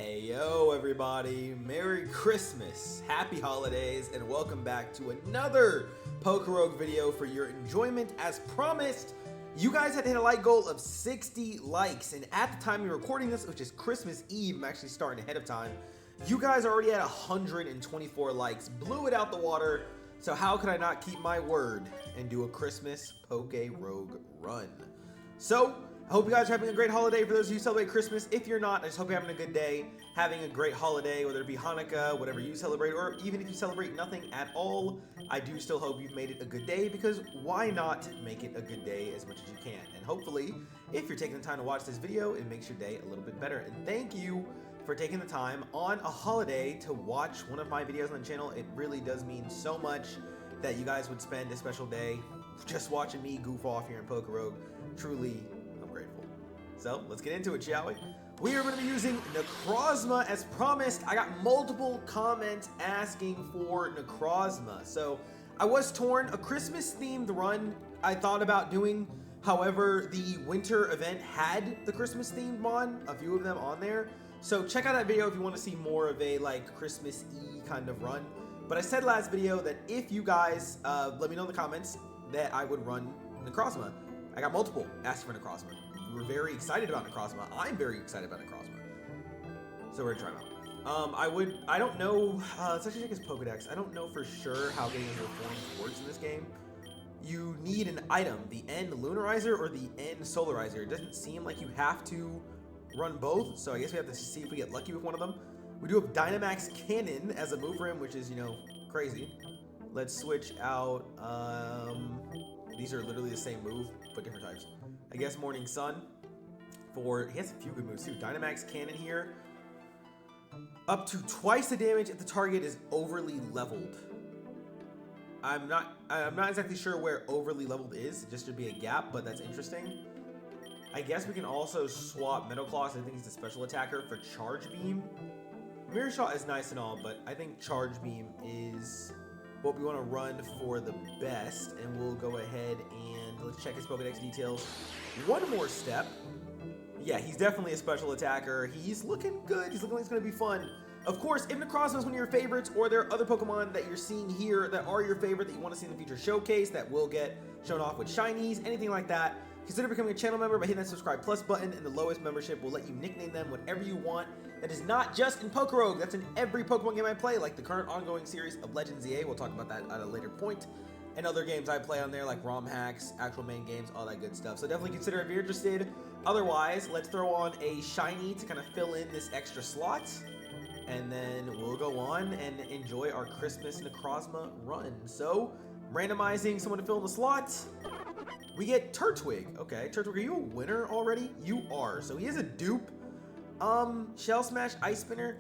Heyo everybody, Merry Christmas, Happy Holidays, and welcome back to another Pokerogue video for your enjoyment. As promised, you guys had to hit a like goal of 60 likes, and at the time you're recording this, which is Christmas Eve, I'm actually starting ahead of time, you guys are already at 124 likes, blew it out the water, so how could I not keep my word and do a Christmas Pokerogue run? So, I hope you guys are having a great holiday. For those of you who celebrate Christmas, if you're not, I just hope you're having a good day, having a great holiday, whether it be Hanukkah, whatever you celebrate, or even if you celebrate nothing at all, I do still hope you've made it a good day, because why not make it a good day as much as you can? And hopefully, if you're taking the time to watch this video, it makes your day a little bit better. And thank you for taking the time on a holiday to watch one of my videos on the channel. It really does mean so much that you guys would spend a special day just watching me goof off here in Pokerogue. Truly, I'm grateful. So let's get into it, shall we? We are going to be using Necrozma as promised. I got multiple comments asking for Necrozma. So I was torn. A Christmas themed run I thought about doing. However, the winter event had the Christmas themed mon, a few of them on there. So check out that video if you want to see more of a like Christmas-y kind of run. But I said last video that if you guys let me know in the comments that I would run Necrozma. I got multiple asking for Necrozma. We were very excited about Necrozma. I'm very excited about Necrozma. So we're gonna try them out. I don't know, let's actually check his Pokedex. I don't know for sure how getting his reforms works in this game. You need an item, the End Lunarizer or the End Solarizer. It doesn't seem like you have to run both, so I guess we have to see if we get lucky with one of them. We do have Dynamax Cannon as a move for him, which is, you know, crazy. Let's switch out, these are literally the same move, but different types. I guess Morning Sun he has a few good moves too. Dynamax Cannon here. Up to twice the damage if the target is overly leveled. I'm not exactly sure where overly leveled is. It just should be a gap, but that's interesting. I guess we can also swap Metal Claws. I think he's a special attacker for Charge Beam. Mirror Shot is nice and all, but I think Charge Beam is what we want to run for the best. And we'll go ahead and let's check his Pokedex details. One more step. Yeah, he's definitely a special attacker. He's looking good. He's looking like it's going to be fun. Of course, if Necrozma is one of your favorites, or there are other Pokemon that you're seeing here that are your favorite that you want to see in the future showcase that will get shown off with shinies, anything like that, consider becoming a channel member by hitting that subscribe plus button, and the lowest membership will let you nickname them whatever you want. That is not just in Pokerogue, that's in every Pokemon game I play, like the current ongoing series of Legends EA. We'll talk about that at a later point. And other games I play on there, like ROM hacks, actual main games, all that good stuff. So definitely consider if you're interested. Otherwise, let's throw on a shiny to kind of fill in this extra slot. And then we'll go on and enjoy our Christmas Necrozma run. So, randomizing someone to fill in the slot. We get Turtwig. Okay, Turtwig, are you a winner already? You are. So he is a dupe. Shell Smash, Ice Spinner.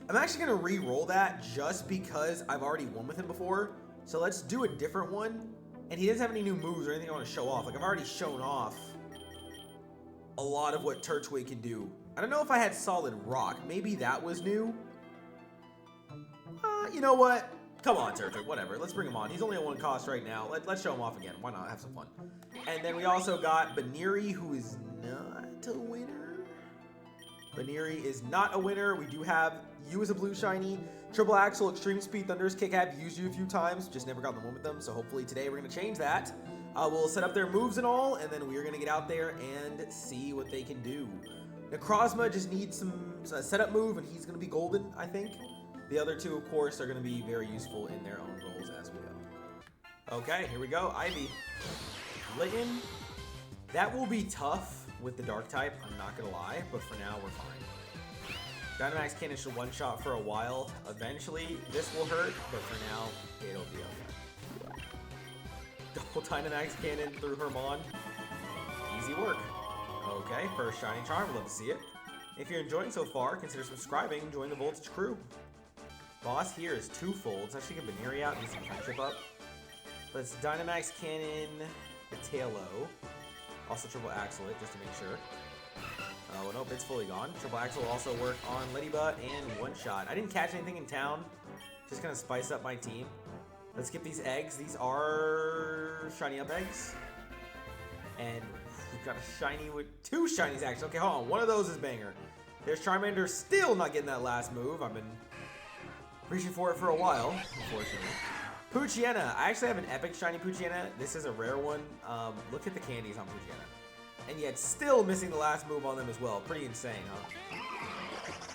I'm actually going to re-roll that just because I've already won with him before. So let's do a different one. And he doesn't have any new moves or anything I want to show off. Like, I've already shown off a lot of what Turtwig can do. I don't know if I had Solid Rock. Maybe that was new. You know what? Come on, Turtwig, whatever. Let's bring him on. He's only at one cost right now. Let's show him off again. Why not? Have some fun. And then we also got Baneri, who is not a winner. Baneri is not a winner. We do have you as a blue shiny. Triple Axle, Extreme Speed, Thunderous Kick. I've used you a few times, just never got in the one with them. So hopefully today we're going to change that. We'll set up their moves and all, and then we're going to get out there and see what they can do. Necrozma just needs some setup move, and he's going to be golden, I think. The other two, of course, are going to be very useful in their own roles as we go. Okay, here we go. Ivy. Litten. That will be tough with the Dark type, I'm not going to lie, but for now, we're fine. Dynamax Cannon should one-shot for a while. Eventually, this will hurt, but for now, it'll be okay. Double Dynamax Cannon through Hermon. Easy work. Okay, first shiny charm, love to see it. If you're enjoying so far, consider subscribing and join the Voltage crew. Boss here is twofold. Let's actually get Baneri out and get some friendship up. Let's Dynamax Cannon Patelo. Also Triple Axle it, just to make sure. Oh, nope, it's fully gone. Triple Axle will also work on Ladybug and One Shot. I didn't catch anything in town. Just gonna spice up my team. Let's get these eggs. These are shiny up eggs. And we've got a shiny with two shinies actually. Okay, hold on. One of those is banger. There's Charmander still not getting that last move. I've been reaching for it for a while, unfortunately. Poochyena. I actually have an epic shiny Poochyena. This is a rare one. Look at the candies on Poochyena. And yet still missing the last move on them as well. Pretty insane, huh?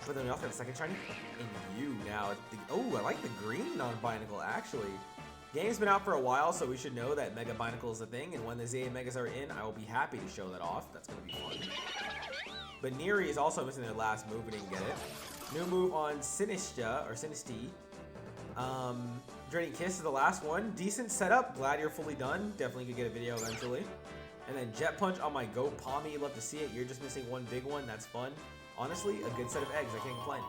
But then we also have a second shiny. And you now. Oh, I like the green non-binacle, actually. Game's been out for a while, so we should know that Mega Binacle is a thing. And when the Zeta Megas are in, I will be happy to show that off. That's going to be fun. But Neri is also missing their last move. We didn't get it. New move on Sinistia, or Sinistea. Draining Kiss is the last one. Decent setup. Glad you're fully done. Definitely could get a video eventually. And then Jet Punch on my Goat Palmy. Love to see it. You're just missing one big one. That's fun. Honestly, a good set of eggs. I can't complain.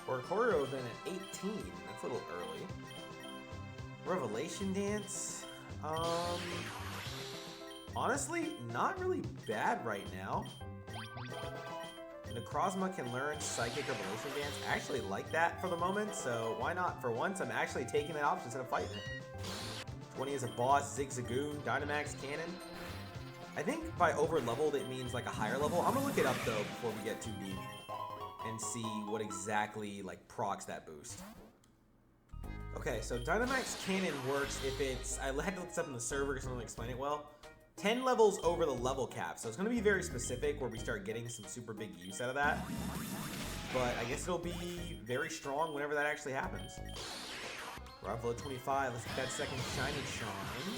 Pokerogue then at 18. That's a little early. Revelation Dance. Honestly, not really bad right now. Necrozma can learn Psychic Revelation Dance. I actually like that for the moment, so why not? For once, I'm actually taking that option instead of fighting it. 20 is a boss, Zigzagoon, Dynamax Cannon. I think by over leveled it means like a higher level. I'm gonna look it up though before we get too deep and see what exactly like procs that boost. Okay, so Dynamax Cannon works if it's, I had to look this up in the server because I don't explain it well. 10 levels over the level cap, so it's going to be very specific where we start getting some super big use out of that. But I guess it'll be very strong whenever that actually happens. We're at level 25, let's get that second shiny charm.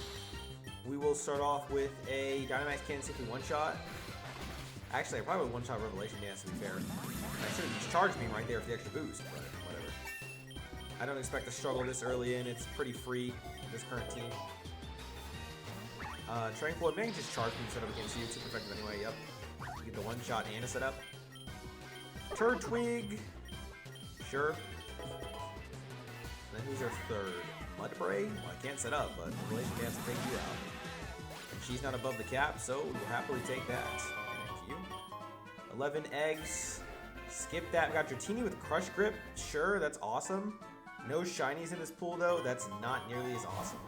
We will start off with a Dynamax Cannon simply one-shot. Actually, I probably would one-shot Revelation Dance to be fair. I should have just charged me right there for the extra boost, but whatever. I don't expect to struggle this early in, it's pretty free, this current team. Tranquil, maybe just charge me set up against you. It's super effective anyway, yep. You get the one shot and a setup. Turtwig. Sure. And then who's our third? Mudbray? Well, I can't set up, but Revelation Dance will take you out. And she's not above the cap, so we'll happily take that. Thank you. 11 eggs. Skip that. We got Dratini with Crush Grip. Sure, that's awesome. No shinies in this pool, though. That's not nearly as awesome.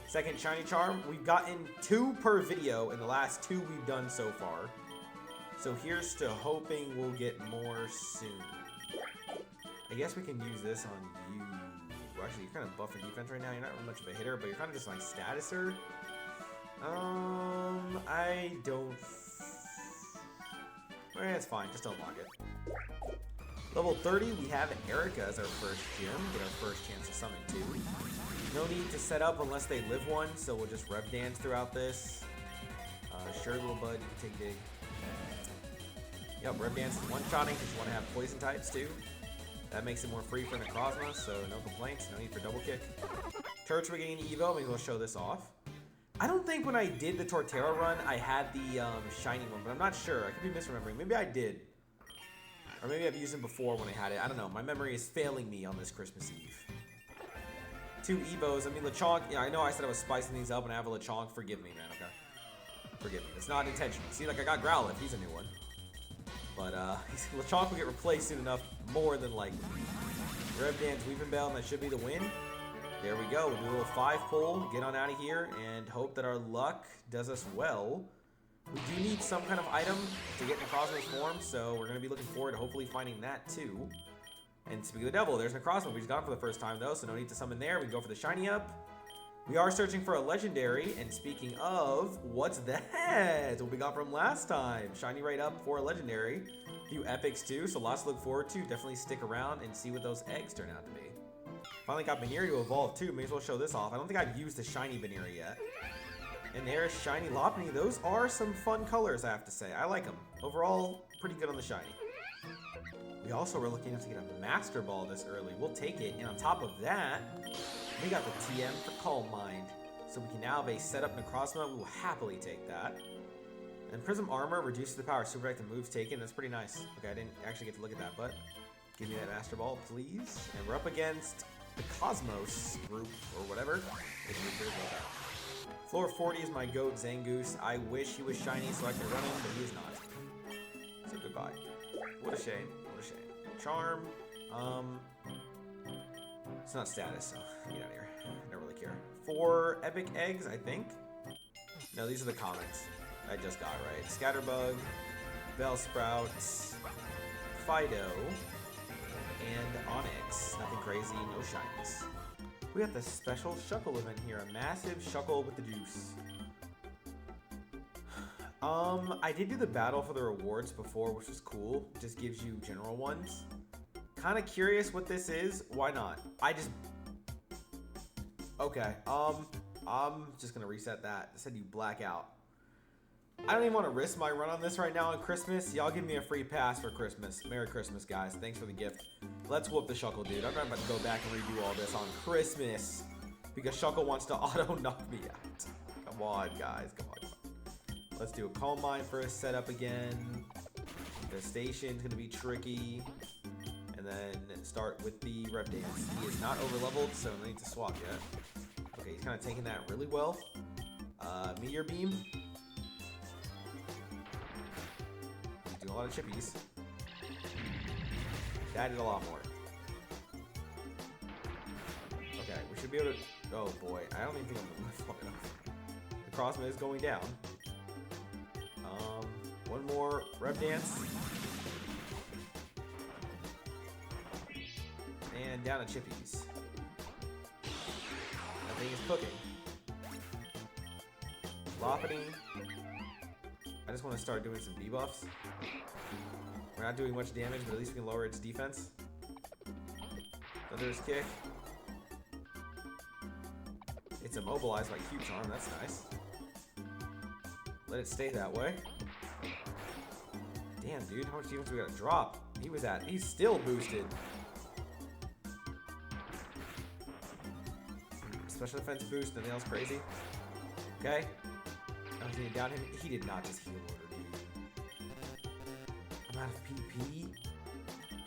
Second shiny charm. We've gotten 2 per video in the last 2 we've done so far. So here's to hoping we'll get more soon. I guess we can use this on you. Well, actually, you're kind of buff for defense right now. You're not really much of a hitter, but you're kind of just my statuser. I don't... it's fine. Just unlock it. Level 30, we have Erica as our first gym. Get our first chance to summon 2. No need to set up unless they live one, so we'll just Rev Dance throughout this. Sure, little bud, you can take dig. Yep, Rev Dance is one-shotting because you want to have poison types too. That makes it more free for Necrozma, so no complaints, no need for double kick. Turtwig getting Evo, maybe we'll show this off. I don't think when I did the Torterra run, I had the shiny one, but I'm not sure. I could be misremembering. Maybe I did. Or maybe I've used them before when I had it. I don't know. My memory is failing me on this Christmas Eve. 2 Evos. I mean, Lechonk, yeah, I know I said I was spicing these up and I have a Lechonk. Forgive me, man, okay? Forgive me. It's not intentional. See, like, I got Growlithe. He's a new one. But, Lechonk will get replaced soon enough more than likely. Rev Dance, Weeping Bell, and that should be the win. There we go. We'll do a little 5 pull, get on out of here, and hope that our luck does us well. We do need some kind of item to get Necrozma's form, so we're going to be looking forward to hopefully finding that too. And speaking of the devil, there's Necrozma. We just got him for the first time though, so no need to summon there. We can go for the shiny up. We are searching for a legendary, and speaking of, what's that? What we got from last time. Shiny right up for a legendary. A few epics too, so lots to look forward to. Definitely stick around and see what those eggs turn out to be. Finally got Baneri to evolve too. May as well show this off. I don't think I've used the shiny Baneri yet. And there's shiny Lopunny. Those are some fun colors, I have to say. I like them. Overall, pretty good on the shiny. We also were looking to get a Master Ball this early. We'll take it. And on top of that, we got the TM for Calm Mind. So we can now have a setup Necrozma. We will happily take that. And Prism Armor reduces the power of Super Effective moves taken. That's pretty nice. Okay, I didn't actually get to look at that, but give me that Master Ball, please. And we're up against the Cosmos group, or whatever. Floor 40 is my goat, Zangoose. I wish he was shiny so I could run him, but he is not. So goodbye. What a shame. What a shame. Charm. It's not status, so get out of here. I don't really care. 4 epic eggs, I think. No, these are the commons I just got, right? Scatterbug, Bellsprout, Fido, and Onyx. Nothing crazy, no shinies. We got the special Shuckle event here, a massive Shuckle with the juice. I did do the battle for the rewards before, which was cool. It just gives you general ones. Kind of curious what this is. Why not? Okay, I'm just gonna reset that. It said you black out. I don't even want to risk my run on this right now on Christmas. Y'all give me a free pass for Christmas. Merry Christmas, guys. Thanks for the gift. Let's whoop the Shuckle, dude. I'm not about to go back and redo all this on Christmas because Shuckle wants to auto knock me out. Come on, guys. Come on. Let's do a Calm Mind for a setup again. The station's going to be tricky. And then start with the Rep Dance. He is not over leveled, so no need to swap yet. Okay, he's kind of taking that really well. Meteor Beam. He's doing a lot of chippies. That did a lot more. Okay, we should be able to... Oh boy, I don't even think I'm going to lift long enough. The Necrozma is going down. One more Rep Dance. And down to chippies. That thing is cooking. Loppity. I just want to start doing some debuffs. We're not doing much damage, but at least we can lower its defense. Thunder's Kick. It's immobilized by Cube Charm, that's nice. Let it stay that way. Damn, dude, how much defense we gotta drop? He's still boosted. Special defense boost, nothing else crazy. Okay. I was gonna down him. He did not just heal order, dude. I'm out of PP.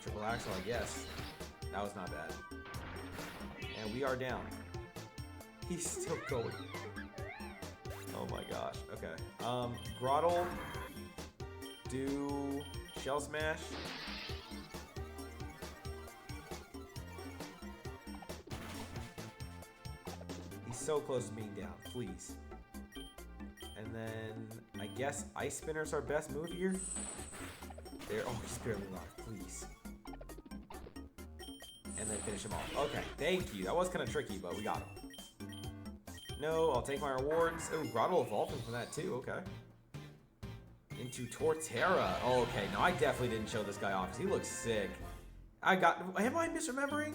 Triple Axle, I guess. That was not bad. And we are down. He's still going. Oh my gosh. Okay. Grottle. Do Shell Smash. He's so close to being down. Please. And then I guess Ice Spinner's our best move here. There. Oh, he's barely locked. Please. And then finish him off. Okay. Thank you. That was kind of tricky, but we got him. No, I'll take my rewards. Oh, Grottle evolving from that too. Okay. Into Torterra. Oh, okay. No, I definitely didn't show this guy off because he looks sick. Am I misremembering?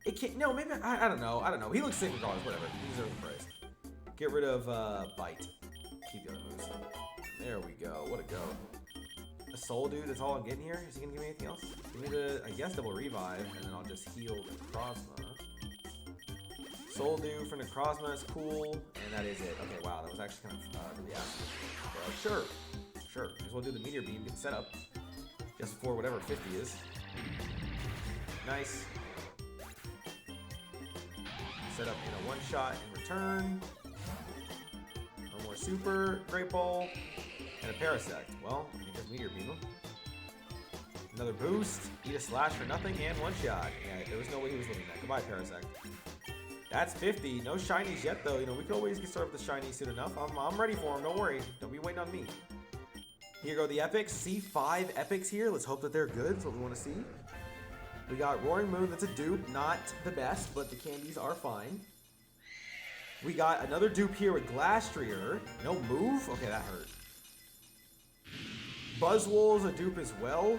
It can't. No, maybe. I don't know. I don't know. He looks sick regardless. Whatever. He deserves the praise. Get rid of Bite. Keep the other moves. There we go. What a go. A Soul Dude. That's all I'm getting here. Is he gonna give me anything else? Give me the, I guess, double revive, and then I'll just heal the Necrozma. Soul Dew for Necrozma is cool, and that is it. Okay, wow, that was actually kind of really awesome. Sure. Sure. Might as well do the Meteor Beam, get set up. Just for whatever 50 is. Nice. Set up in a one-shot in return. No more Super, Great Ball, and a Parasect. Well, I can just Meteor Beam him. Another boost, eat a slash for nothing, and one shot. Yeah, there was no way he was looking at that. Goodbye, Parasect. That's 50. No shinies yet, though. You know, we could always get started with the shinies soon enough. I'm ready for them. Don't worry. Don't be waiting on me. Here go the epics. See 5 epics here. Let's hope that they're good. That's what we want to see. We got Roaring Moon. That's a dupe. Not the best, but the candies are fine. We got another dupe here with Glastrier. No move? Okay, that hurt. Buzzwole's a dupe as well.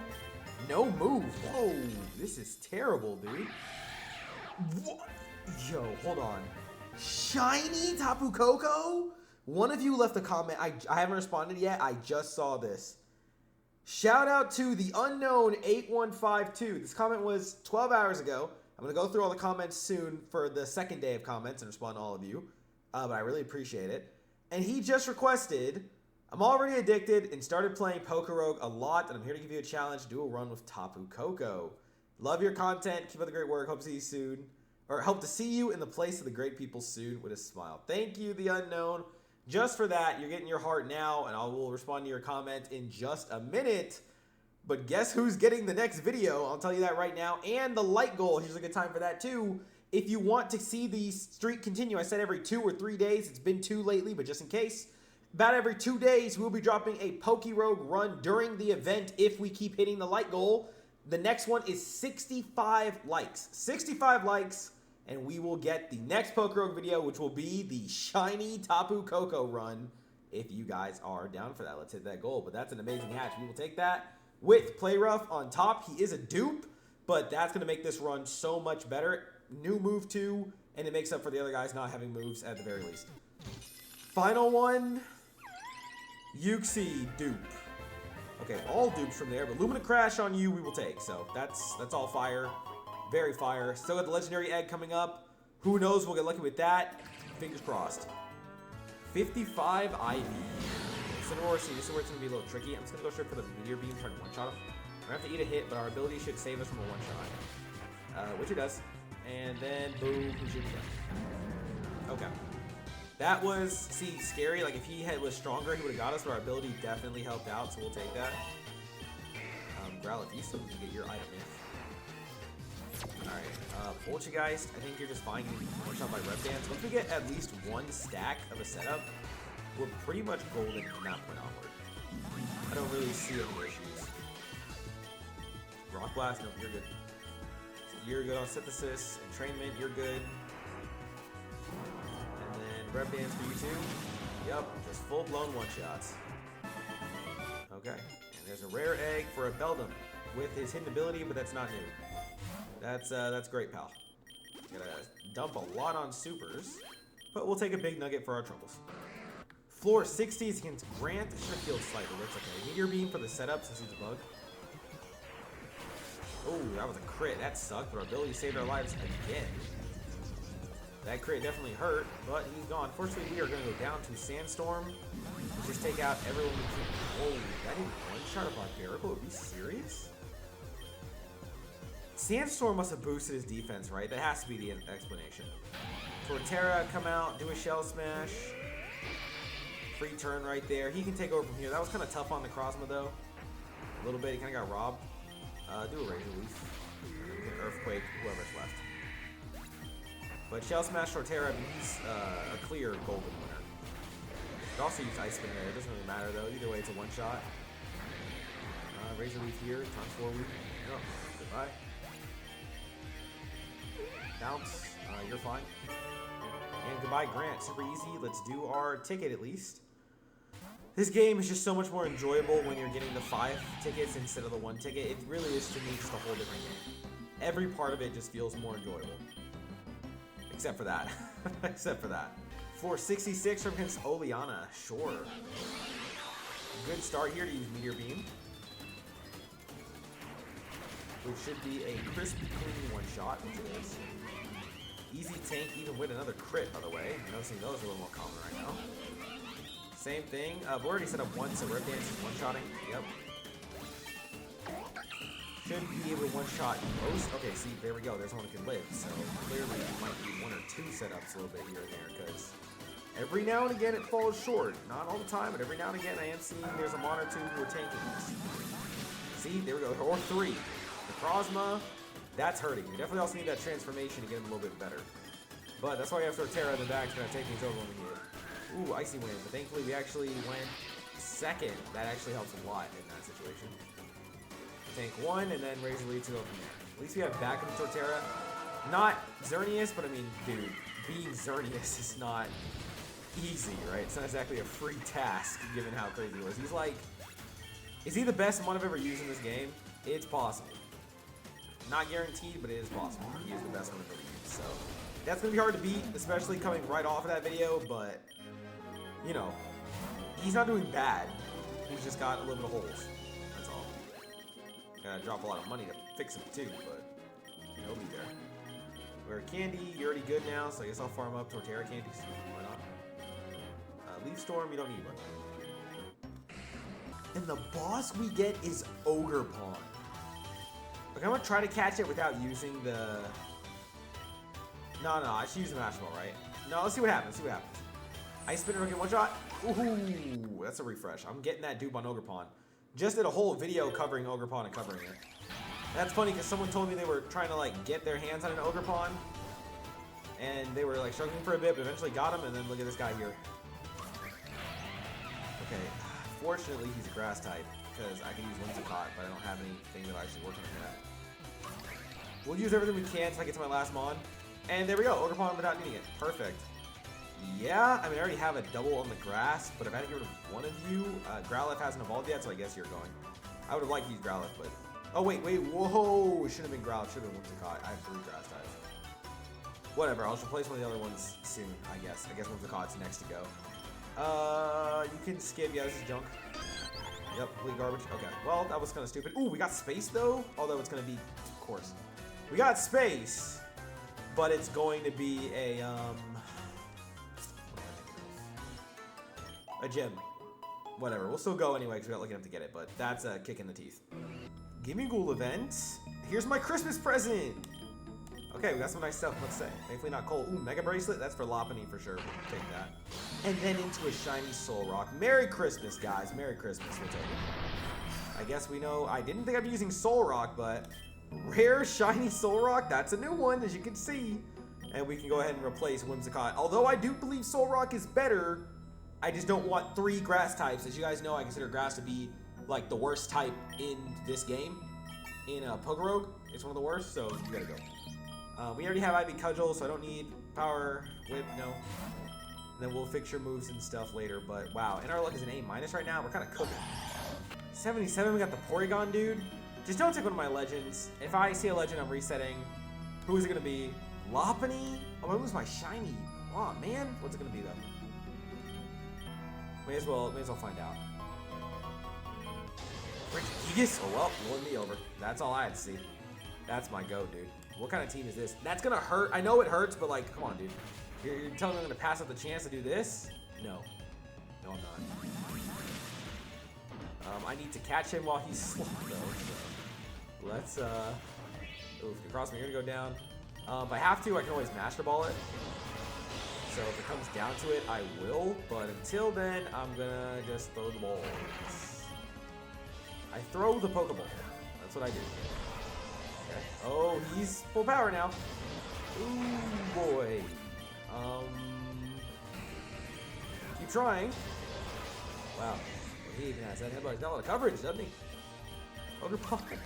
No move. Whoa, this is terrible, dude. What? Yo, hold on. Shiny Tapu Koko? One of you left a comment. I haven't responded yet. I just saw this. Shout out to the unknown 8152. This comment was 12 hours ago. I'm going to go through all the comments soon for the second day of comments and respond to all of you. But I really appreciate it. And he just requested, I'm already addicted and started playing Pokerogue a lot, and I'm here to give you a challenge. Do a run with Tapu Koko. Love your content. Keep up the great work. Hope to see you soon. Or hope to see you in the place of the great people soon with a smile. Thank you, the unknown. Just for that, you're getting your heart now, and I will respond to your comment in just a minute. But guess who's getting the next video? I'll tell you that right now. And the light goal. Here's a good time for that, too. If you want to see the streak continue, I said every 2 or 3 days. It's been 2 lately, but just in case. About every 2 days, we'll be dropping a Pokerogue run during the event if we keep hitting the light goal. The next one is 65 likes. 65 likes, and we will get the next Pokerogue video, which will be the shiny Tapu Koko run. If you guys are down for that, let's hit that goal. But that's an amazing hatch. We will take that with Play Rough on top. He is a dupe, but that's going to make this run so much better. New move too, and it makes up for the other guys not having moves at the very least. Final one, Uxie dupe. Okay, all dupes from there, but Lumina Crash on you we will take. So that's all fire, very fire. Still got the legendary egg coming up. Who knows? We'll get lucky with that. Fingers crossed. 55 Ivy. Cineroar, this is where it's gonna be a little tricky. I'm just gonna go straight for the Meteor Beam, trying to one-shot him. We're gonna have to eat a hit, but our ability should save us from a one-shot, which it does. And then boom, we should be done. Okay. That was, see, scary. Like, if he was stronger, he would have got us, but our ability definitely helped out, so we'll take that. Growl, if you still need to get your item in. Alright, Poltergeist, I think you're just fine getting one-shot by Rep Dance. Once we get at least one stack of a setup, we're pretty much golden from that point onward. I don't really see any issues. Rock Blast, no, you're good. You're good on Synthesis. Entrainment, you're good. Rep Dance for you too. Yep, just full-blown one-shots. Okay, and there's a rare egg for a Beldum with his hidden ability, but that's not new. That's great, pal. Gotta dump a lot on supers, but we'll take a big nugget for our troubles. Floor 60s against Grant. Should have healed slightly, but it's okay. Meteor Beam for the setup since he's a bug. Oh, that was a crit. That sucked, but our ability saved our lives again. That crit definitely hurt, but he's gone. Fortunately, we are going to go down to Sandstorm and just take out everyone we can. Oh, that didn't one-shot a Barbarical? Are we serious? Sandstorm must have boosted his defense, right? That has to be the explanation. Torterra, come out, do a Shell Smash. Free turn right there. He can take over from here. That was kind of tough on Necrozma, though. A little bit. He kind of got robbed. Do a Razor Leaf. Earthquake, whoever's left. But Shell Smash Torterra, I mean, he's a clear golden winner. You could also use Ice Spin there. It doesn't really matter, though. Either way, it's a one-shot. Razor Leaf here. Time forward. Oh, goodbye. Bounce. You're fine. And goodbye, Grant. Super easy. Let's do our ticket, at least. This game is just so much more enjoyable when you're getting the 5 tickets instead of the 1 ticket. It really is, to me, just a whole different game. Every part of it just feels more enjoyable. Except for that. Except for that. For 66 from against Oleana. Sure. Good start here to use Meteor Beam. Which should be a crisp, clean one-shot, which it is. Easy tank, even with another crit, by the way. I'm noticing those are a little more common right now. Same thing. I've already set up one, so Rep Dance is one-shotting. Yep. Should be able to one-shot most. Okay, see, there we go. There's one that can live. So clearly it might be 1 or 2 setups a little bit here and there, because every now and again it falls short. Not all the time, but every now and again I am seeing there's a mon or 2 who are tanking this. See, there we go. Or 3. Necrozma, that's hurting. We definitely also need that transformation to get him a little bit better. But that's why we have Torterra in the back to kind of take things over when we need it. Ooh, Icy Wind. But thankfully we actually went second. That actually helps a lot in that situation. Tank 1, and then Razor Leaf to go from there. At least we have back in Torterra. Not Xerneas, but I mean, dude, being Xerneas is not easy, right? It's not exactly a free task, given how crazy he was. He's like, is he the best one I've ever used in this game? It's possible. Not guaranteed, but it is possible. He is the best one I've ever used, so that's going to be hard to beat, especially coming right off of that video, but, you know, he's not doing bad. He's just got a little bit of holes. That's all. Gotta drop a lot of money to fix him too, but he'll be there. We're Candy, you're already good now, so I guess I'll farm up Torterra candies. Why not? Leaf Storm, you don't need one. And the boss we get is Ogerpon. Okay, I'm gonna try to catch it without using the... No, I should use the Mash Ball, right? No, let's see what happens, Ice Spinner, get one shot. Ooh, that's a refresh. I'm getting that dupe on Ogerpon. Just did a whole video covering Ogerpon and covering it. That's funny because someone told me they were trying to like get their hands on an Ogerpon, and they were like struggling for a bit, but eventually got him. And then look at this guy here. Okay, fortunately he's a grass type because I can use Whimsicott, but I don't have anything that I actually work on that. We'll use everything we can until I get to my last mon. And there we go, Ogerpon without needing it. Perfect. Yeah, I mean, I already have a double on the grass, but if I had to get rid of one of you, Growlithe hasn't evolved yet, so I guess you're going. I would have liked to use Growlithe, but... Oh, wait, whoa! It should have been Growlithe, should have been Whimsicott. I have 3 grass types. Whatever, I'll just replace one of the other ones soon, I guess. I guess Whimsicott's next to go. You can skip, yeah, this is junk. Yep, complete garbage. Okay, well, that was kind of stupid. Ooh, we got space, though, although it's going to be, of course. We got space, but it's going to be a gym. Whatever, we'll still go anyway because we got lucky enough to get it, but that's a kick in the teeth. Gimme-Ghoul event. Here's my Christmas present. Okay, we got some nice stuff, let's say. Thankfully not cold. Ooh, Mega Bracelet, that's for Lopunny for sure. We'll take that. And then into a shiny Soulrock. Merry Christmas, guys. Merry Christmas, we'll take it. I guess we know, I didn't think I'd be using Soulrock, but rare shiny Soulrock, that's a new one, as you can see. And we can go ahead and replace Whimsicott. Although I do believe Soulrock is better, I just don't want 3 grass types. As you guys know, I consider grass to be like the worst type in this game. In Pokerogue, it's one of the worst, so you gotta go. We already have Ivy Cudgel, so I don't need Power Whip, no. And then we'll fix your moves and stuff later, but wow. And our luck is an A- right now, we're kind of cooking. 77, we got the Porygon dude. Just don't take one of my legends. If I see a legend, I'm resetting. Who is it gonna be? Lopunny? Oh, I'm gonna lose my shiny. Oh man, what's it gonna be though? May as well find out. Regigigas? Oh well, you won me over. That's all I had to see. That's my go, dude. What kind of team is this? That's gonna hurt. I know it hurts, but like, come on, dude. You're telling me I'm gonna pass up the chance to do this? No. No, I'm not. I need to catch him while he's slow, though. So let's, oof, across me, you're gonna go down. If I have to, I can always Master Ball it. So if it comes down to it, I will. But until then, I'm gonna just throw the balls. I throw the Pokeball. That's what I do. Okay. Oh, he's full power now. Ooh, boy. Keep trying. Wow. He even has that headbutt. He's got a lot of coverage, doesn't he? Ogerpon.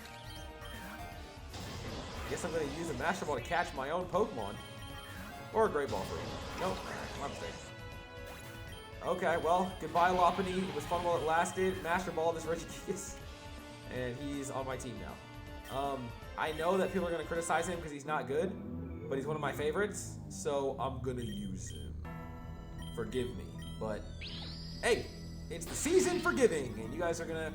Guess I'm going to use a Master Ball to catch my own Pokemon. Or a Great Ball for him. Nope. My mistake. Okay, well, goodbye Lopunny. It was fun while it lasted. Master Ball this Regigigas. And he's on my team now. I know that people are going to criticize him because he's not good, but he's one of my favorites, so I'm going to use him. Forgive me, but hey, it's the season for giving, and you guys are going to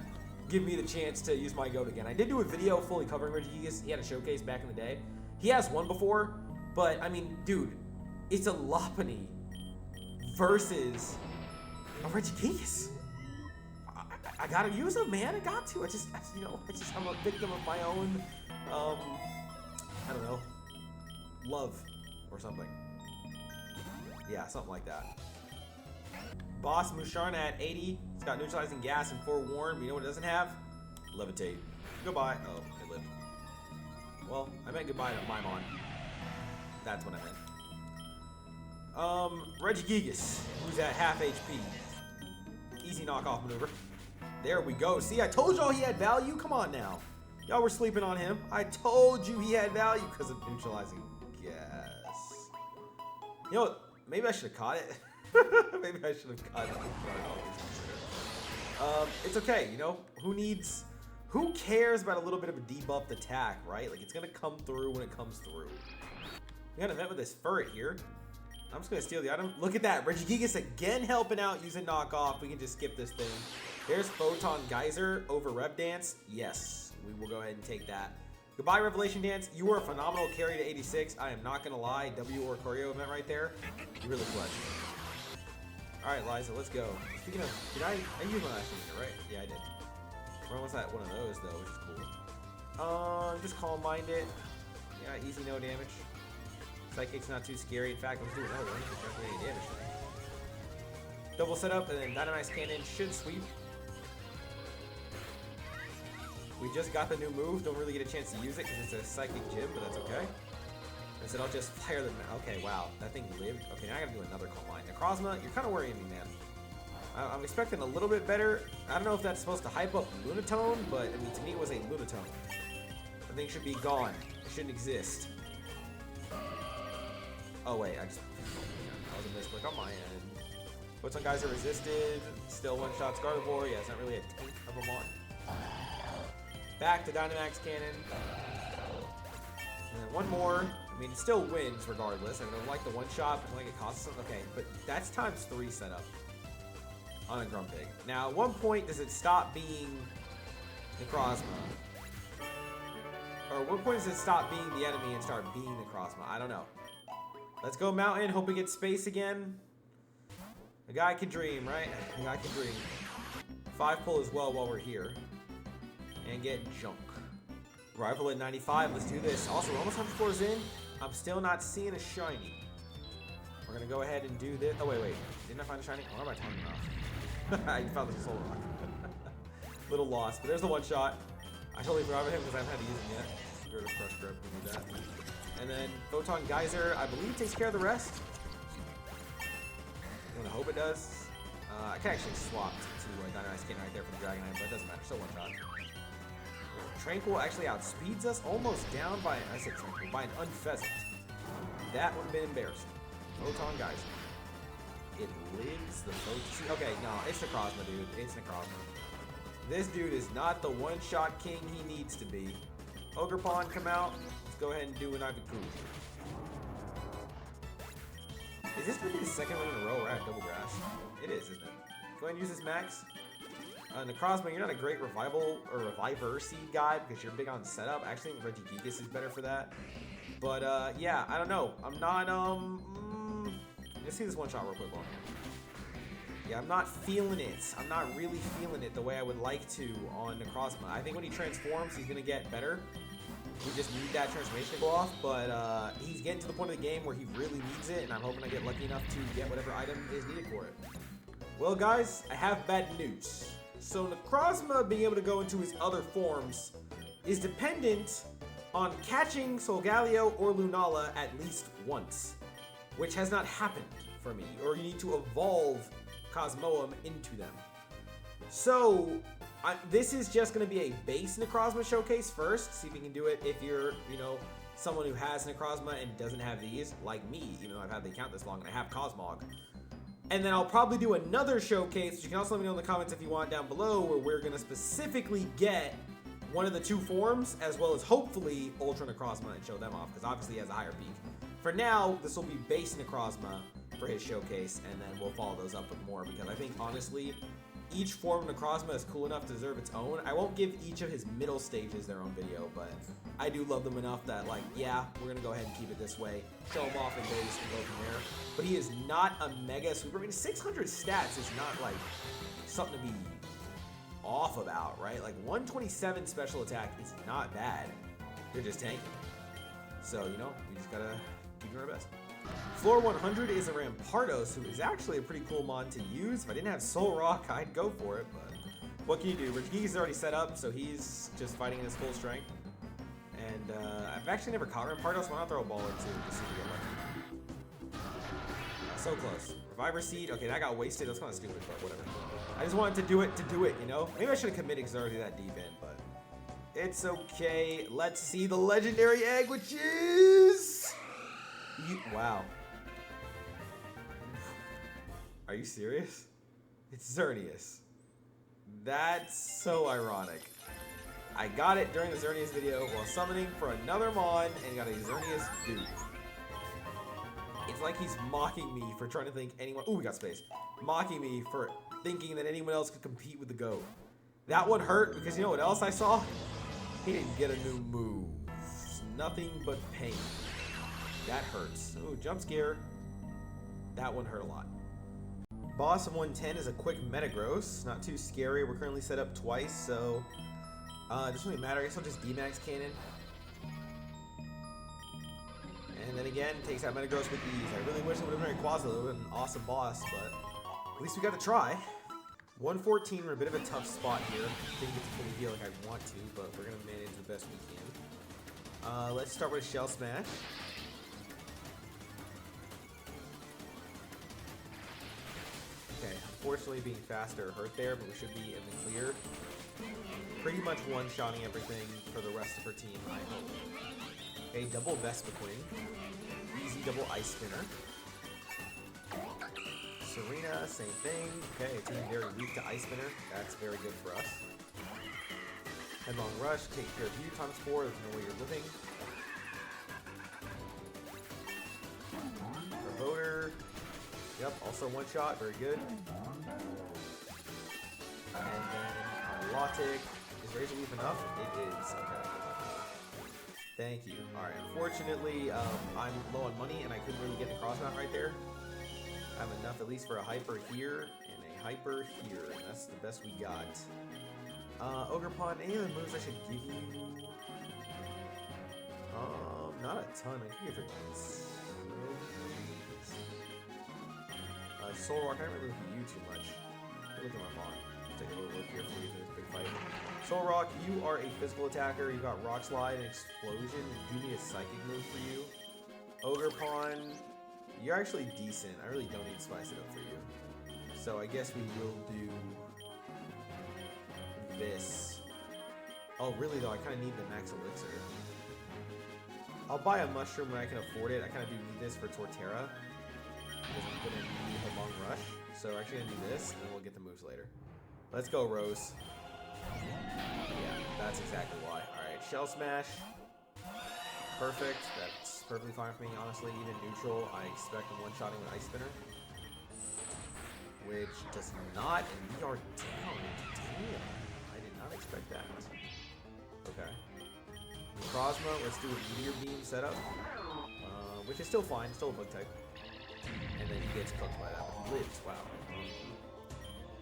give me the chance to use my goat again. I did do a video fully covering Regigigas. He had a showcase back in the day. He has one before, but I mean, dude, it's a Lopunny versus a Regigigas. I gotta use him, man. I got to. I'm a victim of my own, I don't know, love or something. Yeah, something like that. Boss Musharna at 80. It's got neutralizing gas and forewarned. You know what it doesn't have? Levitate. Goodbye. Oh, it lived. Well, I meant goodbye to Maimon. That's what I meant. Regigigas, who's at half HP. Easy knockoff maneuver. There we go. See, I told y'all he had value. Come on now. Y'all were sleeping on him. I told you he had value because of neutralizing gas. You know what? Maybe I should have caught it. Maybe I should have caught it. It's okay, you know? Who cares about a little bit of a debuffed attack, right? Like, it's gonna come through when it comes through. We got an event with this Furret here. I'm just gonna steal the item. Look at that. Regigigas again helping out using knockoff. We can just skip this thing. There's Photon Geyser over Rev Dance. Yes, we will go ahead and take that. Goodbye, Revelation Dance. You were a phenomenal carry to 86. I am not gonna lie. W or Choreo event right there. You really clutch. All right, Liza, let's go. Speaking of, I used my last one, right? Yeah, I did. When was that? One of those though, which is cool. Just Calm Mind it. Yeah, easy, no damage. Psychic's not too scary. In fact, let's do another one. Not doing any damage. Double setup, and then Dynamite Cannon should sweep. We just got the new move. Don't really get a chance to use it because it's a Psychic Gym, but that's okay. I said I'll just fire them. Okay, wow, that thing lived. Okay, now I gotta do another Calm Mind. Necrozma, you're kind of worrying me, man. I'm expecting a little bit better. I don't know if that's supposed to hype up Lunatone, but I mean, to me it was a Lunatone. thing should be gone. It shouldn't exist. Oh wait, that was a misclick on my end. Photon Geyser resisted. Still one shots Gardevoir. Yeah, it's not really a tank of a mon. Back to Dynamax Cannon. And then one more. I mean, it still wins regardless. I don't like the one shot, but like it costs something. Okay, but that's ×3 setup on a Grumpig. Now, at one point, does it stop being Necrozma? Or at what point does it stop being the enemy and start being Necrozma? I don't know. Let's go Mountain. Hope we get space again. A guy can dream, right? A guy can dream. 5 pull as well while we're here. And get junk. Rival at 95. Let's do this. Also, we're almost 100 floors in. I'm still not seeing a shiny. We're going to go ahead and do this. Oh, wait. Didn't I find a shiny? What am I talking about? I found the Soulrock. Little lost. But there's the one shot. I totally forgot about him because I haven't had to use him yet. Go to Crush Grip and do that. And then Photon Geyser, I believe, takes care of the rest. I'm going to hope it does. I can actually swap to Dynamax Cannon right there for the Dragonite, but it doesn't matter. Still one shot. Tranquil actually outspeeds us, almost down by, I said Tranquil, by an Unfezant. That would have been embarrassing. Photon Geyser. It lives the Photon. Okay, no, it's Necrozma, dude. It's Necrozma. This dude is not the one-shot king he needs to be. Ogerpon, come out. Let's go ahead and do an Ivaku. Is this going to be the second one in a row where I have Double Grass? It is, isn't it? Go ahead and use this max. Necrozma, you're not a great revival or reviver seed guy because you're big on setup. I actually think Regigigas is better for that. But yeah, I don't know. I'm not let's see this one shot real quick on here. Yeah, I'm not feeling it. I'm not really feeling it the way I would like to on Necrozma. I think when he transforms, he's gonna get better. We just need that transformation to go off, but he's getting to the point of the game where he really needs it, and I'm hoping I get lucky enough to get whatever item is needed for it. Well, guys, I have bad news. So Necrozma being able to go into his other forms is dependent on catching Solgaleo or Lunala at least once, which has not happened for me, or you need to evolve Cosmoem into them. So this is just going to be a base Necrozma showcase first, see if you can do it if you're, you know, someone who has Necrozma and doesn't have these, like me, even though I've had the account this long and I have Cosmog. And then I'll probably do another showcase, which you can also let me know in the comments if you want down below, where we're going to specifically get one of the two forms, as well as hopefully Ultra Necrozma and show them off, because obviously he has a higher peak. For now, this will be base Necrozma for his showcase, and then we'll follow those up with more, because I think, honestly, each form of Necrozma is cool enough to deserve its own. I won't give each of his middle stages their own video, but I do love them enough that, like, yeah, we're going to go ahead and keep it this way. Show him off in base and go from there. But he is not a mega sweeper. I mean, 600 stats is not, like, something to be off about, right? Like, 127 special attack is not bad. You're just tanking. So, you know, we just got to keep doing our best. Floor 100 is a Rampardos, who is actually a pretty cool mon to use. If I didn't have Soulrock, I'd go for it, but what can you do? Regigigas is already set up, so he's just fighting in his full strength. And I've actually never caught Rampardos. Why not throw a ball or two to see if we get lucky? So close. Reviver Seed. Okay, that got wasted. That's kind of stupid, but whatever. I just wanted to do it, you know? Maybe I should have committed because I already that deep in, but it's okay. Let's see the legendary egg, which is... Wow. Are you serious? It's Xerneas. That's so ironic. I got it during the Xerneas video while summoning for another mon and got a Xerneas dupe. It's like he's mocking me for trying to think anyone... Ooh, we got space. Mocking me for thinking that anyone else could compete with the GOAT. That one hurt because you know what else I saw? He didn't get a new move. Nothing but pain. That hurts. Ooh, jump scare. That one hurt a lot. Boss of 110 is a quick Metagross. Not too scary. We're currently set up twice, so it doesn't really matter. I guess I'll just D-Max Cannon. And then again, takes out Metagross with ease. I really wish it would have been Rayquaza. It would have been an awesome boss, but at least we got to try. 114, we're in a bit of a tough spot here. Didn't get to fully heal like I want to, but we're going to manage the best we can. Let's start with a Shell Smash. Okay, unfortunately being faster hurt there, but we should be in the clear pretty much one-shotting everything for the rest of her team, I hope. Okay, double Vespiquen. Easy double Ice Spinner. Serena, same thing. Okay, a team very weak to Ice Spinner. That's very good for us. Headlong Rush, take care of you times 4. There's no way you're living. Voter. Yep, also one shot. Very good. And then Lotic. Is Razor Leaf enough? It is. Okay. Thank you. Alright, unfortunately, I'm low on money and I couldn't really get the cross mount right there. I have enough at least for a hyper here and a hyper here. And that's the best we got. Ogerpon, any other moves I should give you? Not a ton. I can give her Soulrock, I don't really look at you too much. Look at my bond. Take a little look here for you for this big fight. Soulrock, you are a physical attacker. You got Rock Slide and Explosion. Do need a psychic move for you. Ogerpon, you're actually decent. I really don't need to spice it up for you. So I guess we will do this. Oh, really though? I kind of need the Max Elixir. I'll buy a mushroom when I can afford it. I kind of do need this for Torterra. Because I'm going to need Headlong Rush. So we're actually going to do this, and then we'll get the moves later. Let's go, Rose. Yeah, that's exactly why. Alright, Shell Smash. Perfect. That's perfectly fine for me, honestly. Even neutral, I expect him one-shotting with Ice Spinner. Which does not, and we are down. Damn. I did not expect that. Okay. Necrozma, let's do a Meteor Beam setup. Which is still fine, still a bug type. And then he gets cooked by that, but he lives, wow.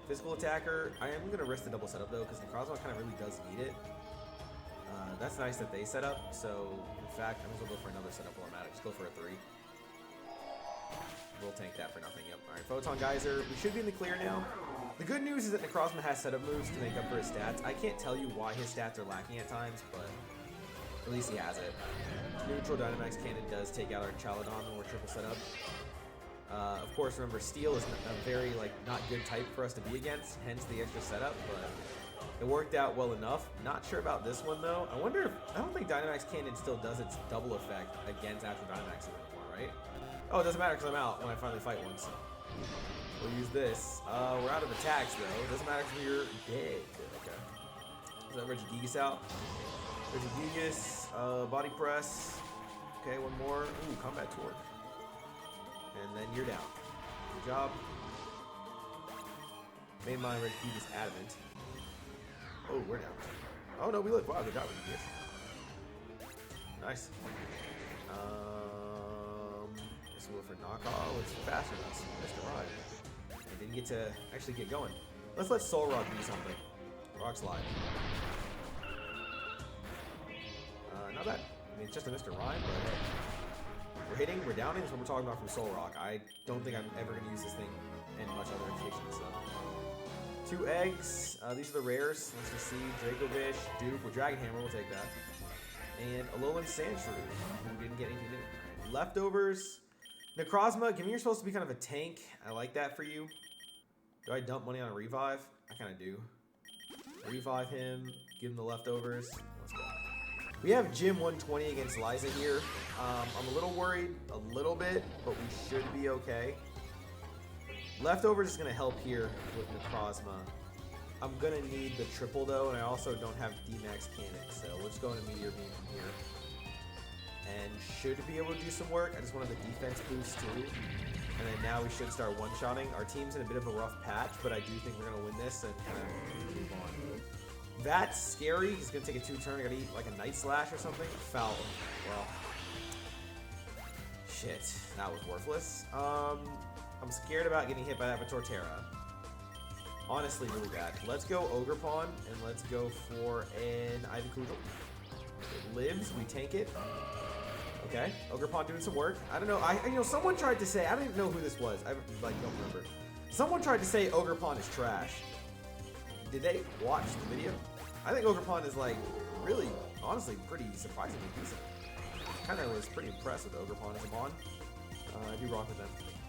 Physical attacker, I am going to risk the double setup though, because Necrozma kind of really does need it. That's nice that they set up, so in fact, I'm going to go for another setup while I'm at it. Just go for a 3. We'll tank that for nothing, yep. Alright, Photon Geyser, we should be in the clear now. The good news is that Necrozma has setup moves to make up for his stats. I can't tell you why his stats are lacking at times, but at least he has it. Neutral Dynamax Cannon does take out our Chaladon when we're triple set up. Of course, remember, Steel is a very, not good type for us to be against, hence the extra setup, but it worked out well enough. Not sure about this one, though. I wonder if, I don't think Dynamax Cannon still does its double effect against actual Dynamax anymore, right? Oh, it doesn't matter because I'm out when I finally fight one, so we'll use this. We're out of attacks, though. It doesn't matter because we're dead. Okay. Is that Regigigas out? Regigigas, Body Press. Okay, one more. Ooh, Combat Torque. And then you're down. Good job. Main line Regigigas Adamant. Oh, we're down. Oh no, we live. Wow, good job, Regigigas. Nice. Let's go for knockoff. It's faster than us. Mr. Ride. I didn't get to actually get going. Let's let Soulrock do something. Rock Slide. Not bad. I mean, it's just a Mr. Rhyme, but hey. We're hitting, we're downing, that's what we're talking about from Soulrock. I don't think I'm ever going to use this thing in much other occasions, so. 2 eggs. These are the rares. Let's just see. Dracovish, Duke, with Dragon Hammer, we'll take that. And Alolan Sandshrew, who didn't get anything new. Leftovers. Necrozma, given you're supposed to be kind of a tank, I like that for you. Do I dump money on a revive? I kind of do. Revive him, give him the leftovers. Let's go. We have Gym 120 against Liza here. I'm a little worried, a little bit, but we should be okay. Leftovers is going to help here with Necrozma. I'm going to need the triple though, and I also don't have D-Max Cannon, so we'll just go into Meteor Beam from here. And should be able to do some work. I just wanted the defense boost too. And then now we should start one-shotting. Our team's in a bit of a rough patch, but I do think we're going to win this and kind of move on. That's scary. He's going to take a 2-turn. I got to eat like a Night Slash or something. Foul. Well, shit. That was worthless. I'm scared about getting hit by that with Torterra. Honestly, really bad. Let's go Ogerpon, and let's go for an Ivy Kugel. It lives. We tank it. Okay. Ogerpon doing some work. I don't know. You know, someone tried to say, I don't even know who this was. I don't remember. Someone tried to say Ogerpon is trash. Did they watch the video? I think Ogerpon is really, honestly, pretty surprisingly decent. Kind of was pretty impressed with Ogerpon as a mon. I do rock with them.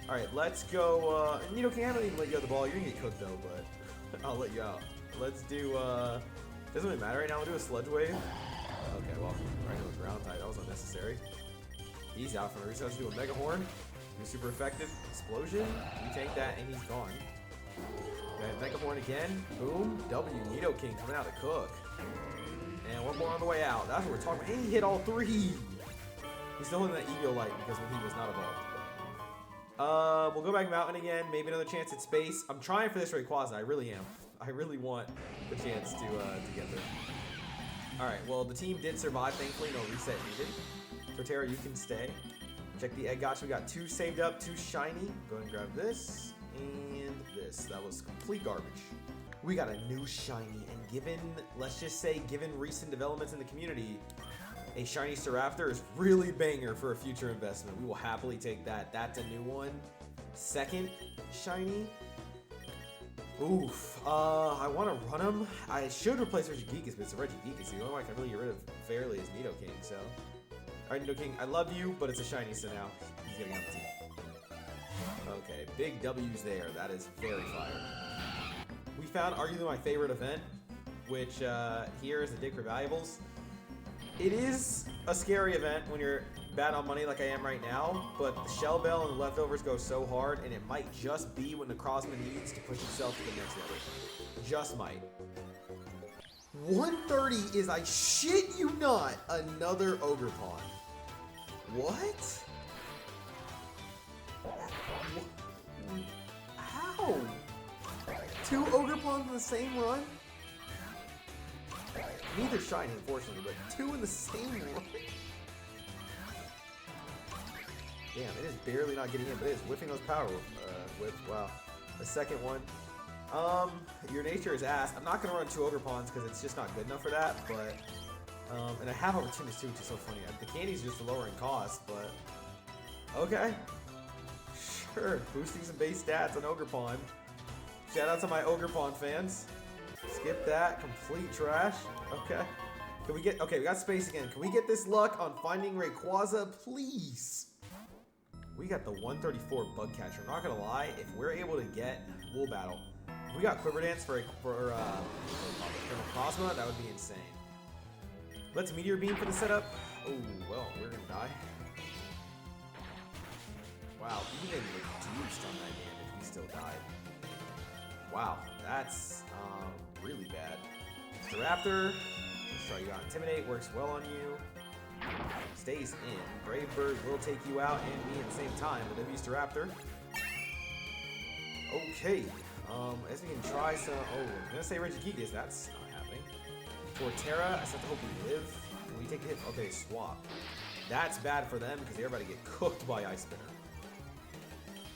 All right, let's go. Can I even let you out the ball? You're gonna get cooked though, but I'll let you out. Let's do Doesn't really matter right now. We'll do a Sludge Wave. Okay, well, right into a Ground type. That was unnecessary. He's out for no reason. Let's do a Mega Horn. He's super effective. Explosion. You take that and he's gone. Okay, Mega Horn again. Boom. W. Nidoking coming out to cook. And one more on the way out. That's what we're talking about. And he hit all three. He's still holding that Ego Light because when he was not evolved. We'll go back Mountain again. Maybe another chance at space. I'm trying for this Rayquaza. I really am. I really want the chance to get there. Alright, well, the team did survive, thankfully. No reset needed. Torterra, you can stay. Check the egg gotcha. We got 2 saved up, 2 shiny. Go ahead and grab this and this. That was complete garbage. We got a new shiny, and given, let's just say, given recent developments in the community, a shiny Staraptor is really banger for a future investment. We will happily take that. That's a new one. Second shiny. Oof. I want to run him. I should replace Regigigas, but it's a Regigigas. The only one I can really get rid of fairly is Nidoking, so. Alright, Nidoking, I love you, but it's a shiny, so now he's getting on the team. Okay, big W's there. That is very fire. We found arguably my favorite event, which here is the Dig for Valuables. It is a scary event when you're bad on money like I am right now, but the Shell Bell and the leftovers go so hard, and it might just be what Necrozma needs to push itself to the next level. Just might. 130 is, I shit you not, another Ogerpon. What? How? 2 Ogerpons in the same run? Neither shiny, unfortunately, but 2 in the same run? Damn, it is barely not getting in, but it is whiffing those power whips. Wow. The second one. Your nature is ass. I'm not going to run 2 Ogerpons because it's just not good enough for that, but... and I have opportunities too, which is so funny. The candy's just lower in cost, but... Okay. Sure. Boosting some base stats on Ogerpon. Shout out to my Ogerpon fans. Skip that. Complete trash. Okay. Can we get... Okay, we got space again. Can we get this luck on finding Rayquaza, please? We got the 134 Bug Catcher. I'm not gonna lie. If we're able to get... We'll battle. If we got Quiver Dance for Necrozma, that would be insane. Let's Meteor Beam for the setup. Oh, well, we're gonna die. Wow, even reduced on that damage, we still died. Wow, that's really bad. Staraptor, let's try you out. Intimidate works well on you. Stays in. Brave Bird will take you out and me at the same time. But W Staraptor. Okay. As we can try some. Oh, I'm gonna say Regigigas. That's not happening. Torterra, I just have to hope we live. Can we take a hit? Okay, swap. That's bad for them because they're about to get cooked by Ice Spinner.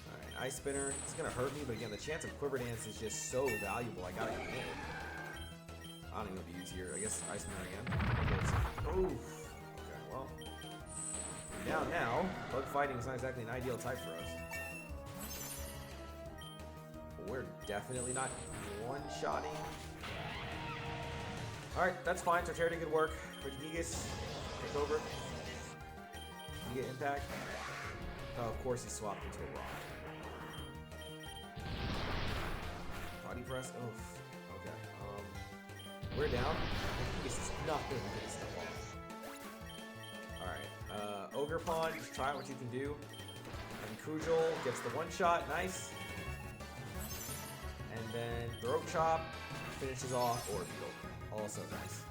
Alright, Ice Spinner. It's gonna hurt me, but again, the chance of Quiver Dance is just so valuable. I gotta commit it. I don't even know what to use here. I guess Ice Spinner again. Oof. Okay, well. Down now. Bug fighting is not exactly an ideal type for us. But we're definitely not one-shotting. Alright, that's fine. Torterra did good work. Regigigas, take over. You get impact. Oh, of course he swapped into a rock. Body press. Oof. Okay. We're down. Regigigas is not going to get his stuff off. Alright. Ogerpon, just try what you can do. And Kujal gets the one shot. Nice. And then Throat Chop finishes off Orbeetle. Also nice.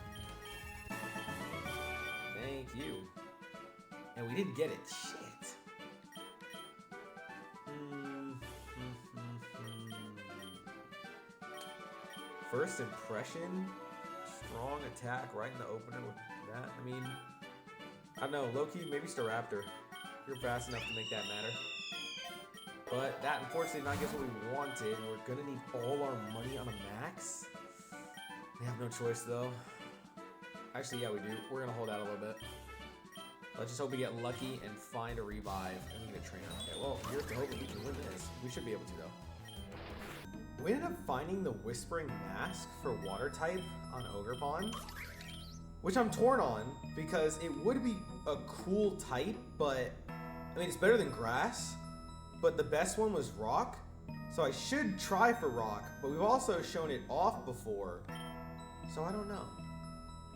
Thank you. And we didn't get it. Shit. First impression. Strong attack right in the opener with that. I mean, I don't know. Low-key, maybe Staraptor. You're fast enough to make that matter. But that, unfortunately, not guess what we wanted. We're going to need all our money on a max. We have no choice, though. Actually, yeah, we do. We're going to hold out a little bit. Let's just hope we get lucky and find a revive. And we get a trainer. Okay, well, here's the hope that we can win this. We should be able to, though. We ended up finding the Whispering Mask for Water type on Ogerpon. Which I'm torn on, because it would be a cool type, but... I mean, it's better than Grass. But the best one was Rock. So I should try for Rock, but we've also shown it off before. So I don't know.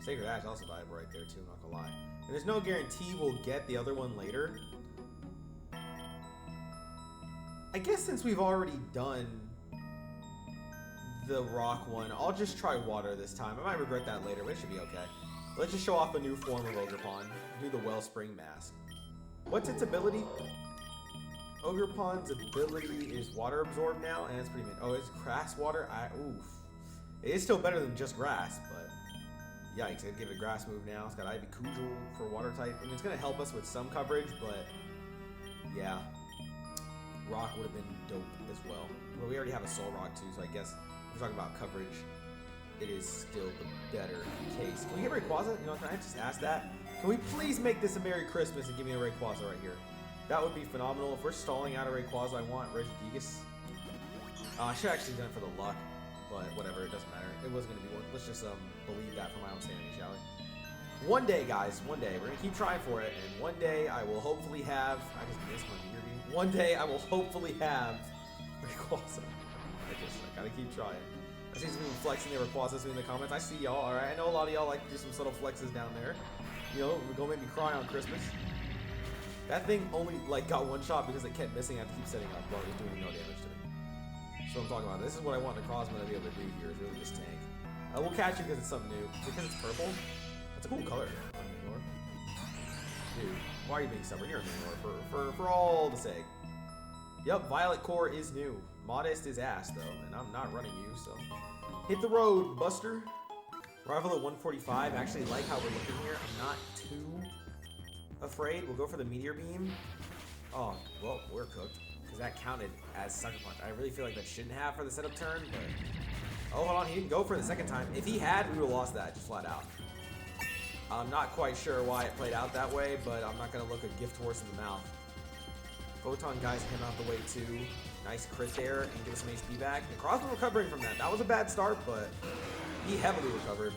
Sacred Ash also viable right there too, I'm not gonna lie. And there's no guarantee we'll get the other one later. I guess since we've already done the rock one, I'll just try water this time. I might regret that later, but it should be okay. Let's just show off a new form of Ogerpon. Do the Wellspring Mask. What's its ability? Ogerpon's ability is water absorb now, and it's pretty mid. Oh, it's grass water? Oof. It is still better than just grass, but yikes, I'd give it a grass move now. It's got Ivy Kujal for water type. I mean, it's gonna help us with some coverage, but yeah. Rock would have been dope as well. But we already have a Soulrock too, so I guess if we're talking about coverage, it is still the better case. Can we get Rayquaza? You know, can I just ask that? Can we please make this a Merry Christmas and give me a Rayquaza right here? That would be phenomenal. If we're stalling out a Rayquaza, I want Regigigas. I should have actually done it for the luck, but whatever, it doesn't matter. It was going to be one. Let's just believe that for my own sanity, shall we? One day, guys, one day. We're going to keep trying for it, and one day I will hopefully have... I just missed my meter beam. One day I will hopefully have Rayquaza. I gotta keep trying. I see some people flexing their Rayquazas in the comments. I see y'all, alright? I know a lot of y'all like to do some subtle flexes down there. You know, we're gonna make me cry on Christmas. That thing only, like, got one shot because it kept missing. I had to keep setting up while it was doing no damage to me. So I'm talking about. This is what I want Necrozma to be able to do here, is really just tank. We'll catch you because it's something new. Because it's purple? That's a cool color. Dude, why are you being stubborn? You're a Minor for all the sake. Yep, Violet Core is new. Modest is ass, though, and I'm not running you, so... Hit the road, Buster. Rival at 145. I actually like how we're looking here. I'm not too afraid. We'll go for the Meteor Beam. Oh, well, we're cooked, because that counted as Sucker Punch. I really feel like that shouldn't have for the setup turn, but... Oh, hold on, he didn't go for the second time. If he had, we would have lost that, just flat out. I'm not quite sure why it played out that way, but I'm not going to look a gift horse in the mouth. Photon guys came out the way too. Nice crit there and give us some HP back. Necrozma recovering from that. That was a bad start, but he heavily recovered.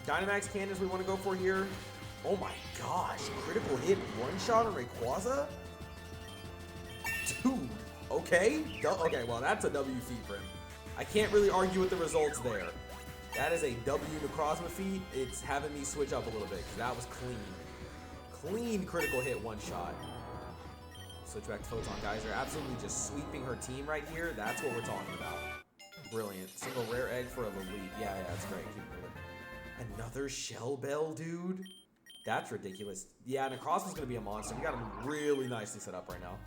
Dynamax Cannons we want to go for here. Oh my gosh, critical hit, one shot on Rayquaza? Dude, okay. Okay, well that's a W feat for him. I can't really argue with the results there. That is a W Necrozma feat. It's having me switch up a little bit because that was clean. Clean critical hit, one shot. Switch back to Photon Geyser. Absolutely just sweeping her team right here. That's what we're talking about. Brilliant. Single rare egg for a Lilith. Yeah, that's great. Keep moving. Another Shell Bell, dude? That's ridiculous. Yeah, Necrozma's going to be a monster. We got him really nicely set up right now.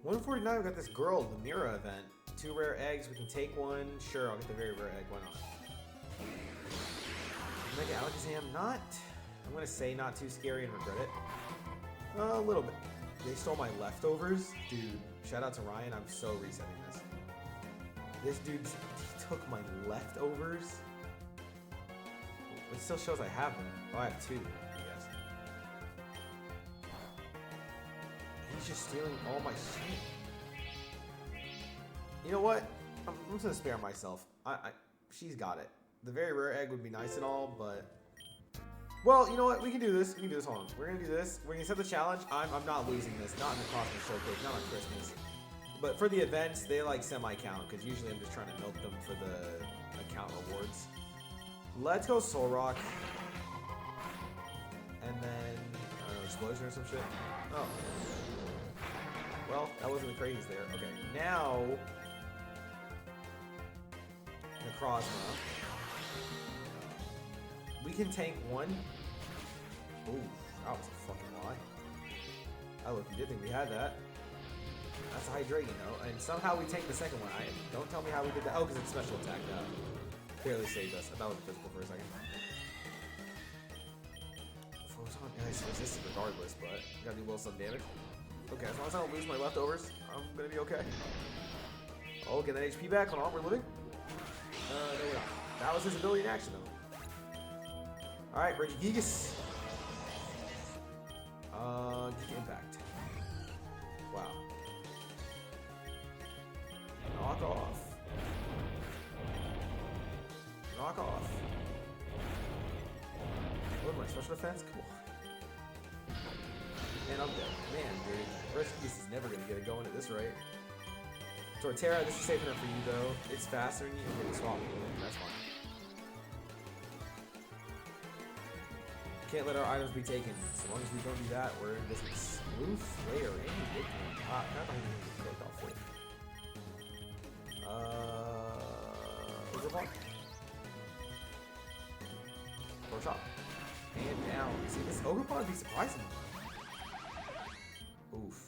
149, we got this girl, the Mira event. 2 rare eggs. We can take one. Sure, I'll get the very rare egg. Why not? Mega Alakazam, not... I'm going to say not too scary and regret it. A little bit. They stole my leftovers. Dude, shout out to Ryan. I'm so resetting this. This dude, he took my leftovers. It still shows I have them. Oh, I have 2, I guess. He's just stealing all my shit. You know what? I'm just going to spare myself. She's got it. The very rare egg would be nice and all, but... Well, you know what? We can do this. We can do this. Hold on. We're going to do this. We're going to set the challenge. I'm not losing this. Not in the Cosmic Showcase. Not on Christmas. But for the events, they like semi-count. Because usually I'm just trying to milk them for the account rewards. Let's go Soulrock. And then, I don't know, Explosion or some shit. Oh. Well, that wasn't the craziest there. Okay. Now, Necrozma. We can tank one. Ooh, that was a fucking lie. Oh, if you did think we had that. That's a Hydrate, you know. And somehow we tank the second one. Don't tell me how we did that. Oh, because it's special attack. Barely saved us. I thought it was physical for a second. Photon, yeah, it's resistant regardless, but you gotta do well some damage. Okay, as long as I don't lose my leftovers, I'm gonna be okay. Oh, get that HP back. Hold on, we're living. No, we're not. That was his ability in action, though. Alright, Regigigas. Geek Impact. Wow. Knock off. Knock off. What, my special defense? Cool. And I'm dead. Man, dude. Regigigas is never going to get it going at this rate. Torterra, this is safe enough for you, though. It's faster than you. Okay, swap. That's fine. Can't let our items be taken. As long as we don't do that, we're in this smooth layer. Any big one. I don't even get clicked off with. Ogerpon. Or shot. And down. See, this Ogerpon would be surprising. Oof.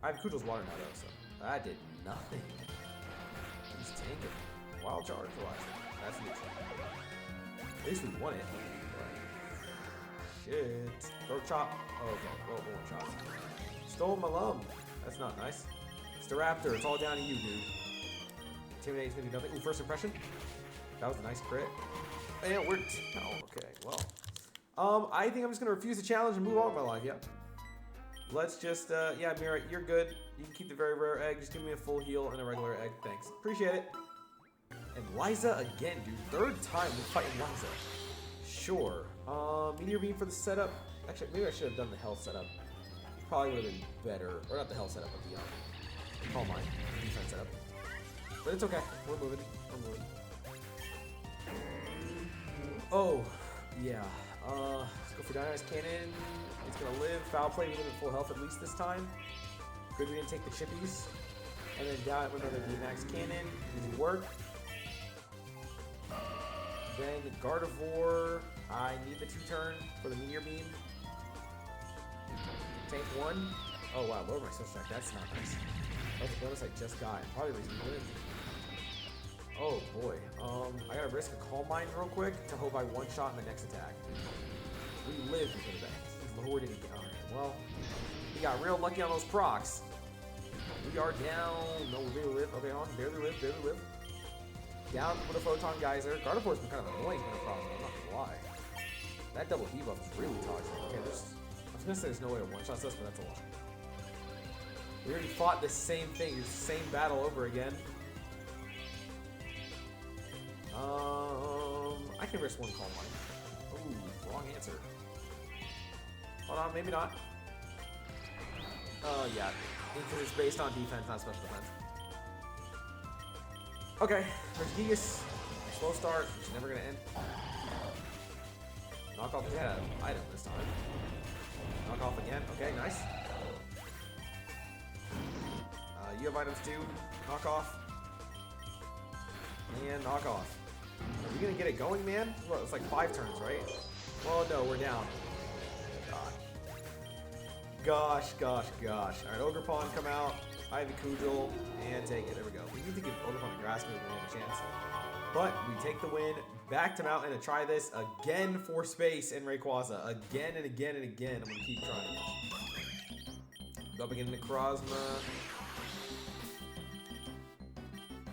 I have Kujal's water now though, so that did nothing. He's tanking. Wild charge, that's neutral. At least we won it. Shit. Throw chop. Oh, okay. Well, one shots. Stole my lum. That's not nice. It's the Raptor. It's all down to you, dude. Intimidate's gonna do nothing. Ooh, first impression. That was a nice crit. And it worked. Oh, okay. Well. I think I'm just gonna refuse the challenge and move on with my life. Yep. Let's just, yeah, Mira, you're good. You can keep the very rare egg. Just give me a full heal and a regular egg. Thanks. Appreciate it. And Liza again, dude. Third time we're fighting Liza. Sure. Meteor Beam for the setup. Actually, maybe I should have done the health setup. Probably would have been better. Or not the health setup, but the, call mine. Defense setup. But it's okay. We're moving. We're moving. Oh, yeah. Let's go for Dynamite Cannon. It's gonna live. Foul Play, we live at full health at least this time. Good we didn't take the chippies. And then down with another VMAX Cannon. Easy work. Then Gardevoir. I need the 2-turn for the Meteor Beam. Tank 1. Oh wow, lower my switch track. That's not nice. That's a bonus I just got. Probably the reason we win. Oh boy. I gotta risk a Calm Mind real quick to hope I one-shot in the next attack. We live because of that. He's lowered it again. Alright, well, we got real lucky on those procs. We are down. No, we barely live. Okay, on. Barely live, barely live. Down with a Photon Geyser. Gardevoir's been kind of annoying in a problem, I'm not gonna lie. That double debuff is really toxic. Okay, I was gonna say there's no way to one-shot this, but that's a lot. We already fought the same thing, the same battle over again. I can risk one Calm Mind. Ooh, wrong answer. Hold on, maybe not. Yeah. Because it's based on defense, not special defense. Okay, Regigigas. Slow start, it's never gonna end. Knock off the item this time. Knock off again. Okay, nice. You have items too. Knock off. And knock off. Are we gonna get it going, man? Well, it's like 5 turns, right? Well, no, we're down. Gosh. Alright, Ogerpon, come out. I have a Kujal, and take it. There we go. We need to give Ogerpon a grass move when we have a chance. But we take the win. Back to Mountain to try this again for space in Rayquaza. Again and again and again. I'm going to keep trying it. Go up again, Necrozma.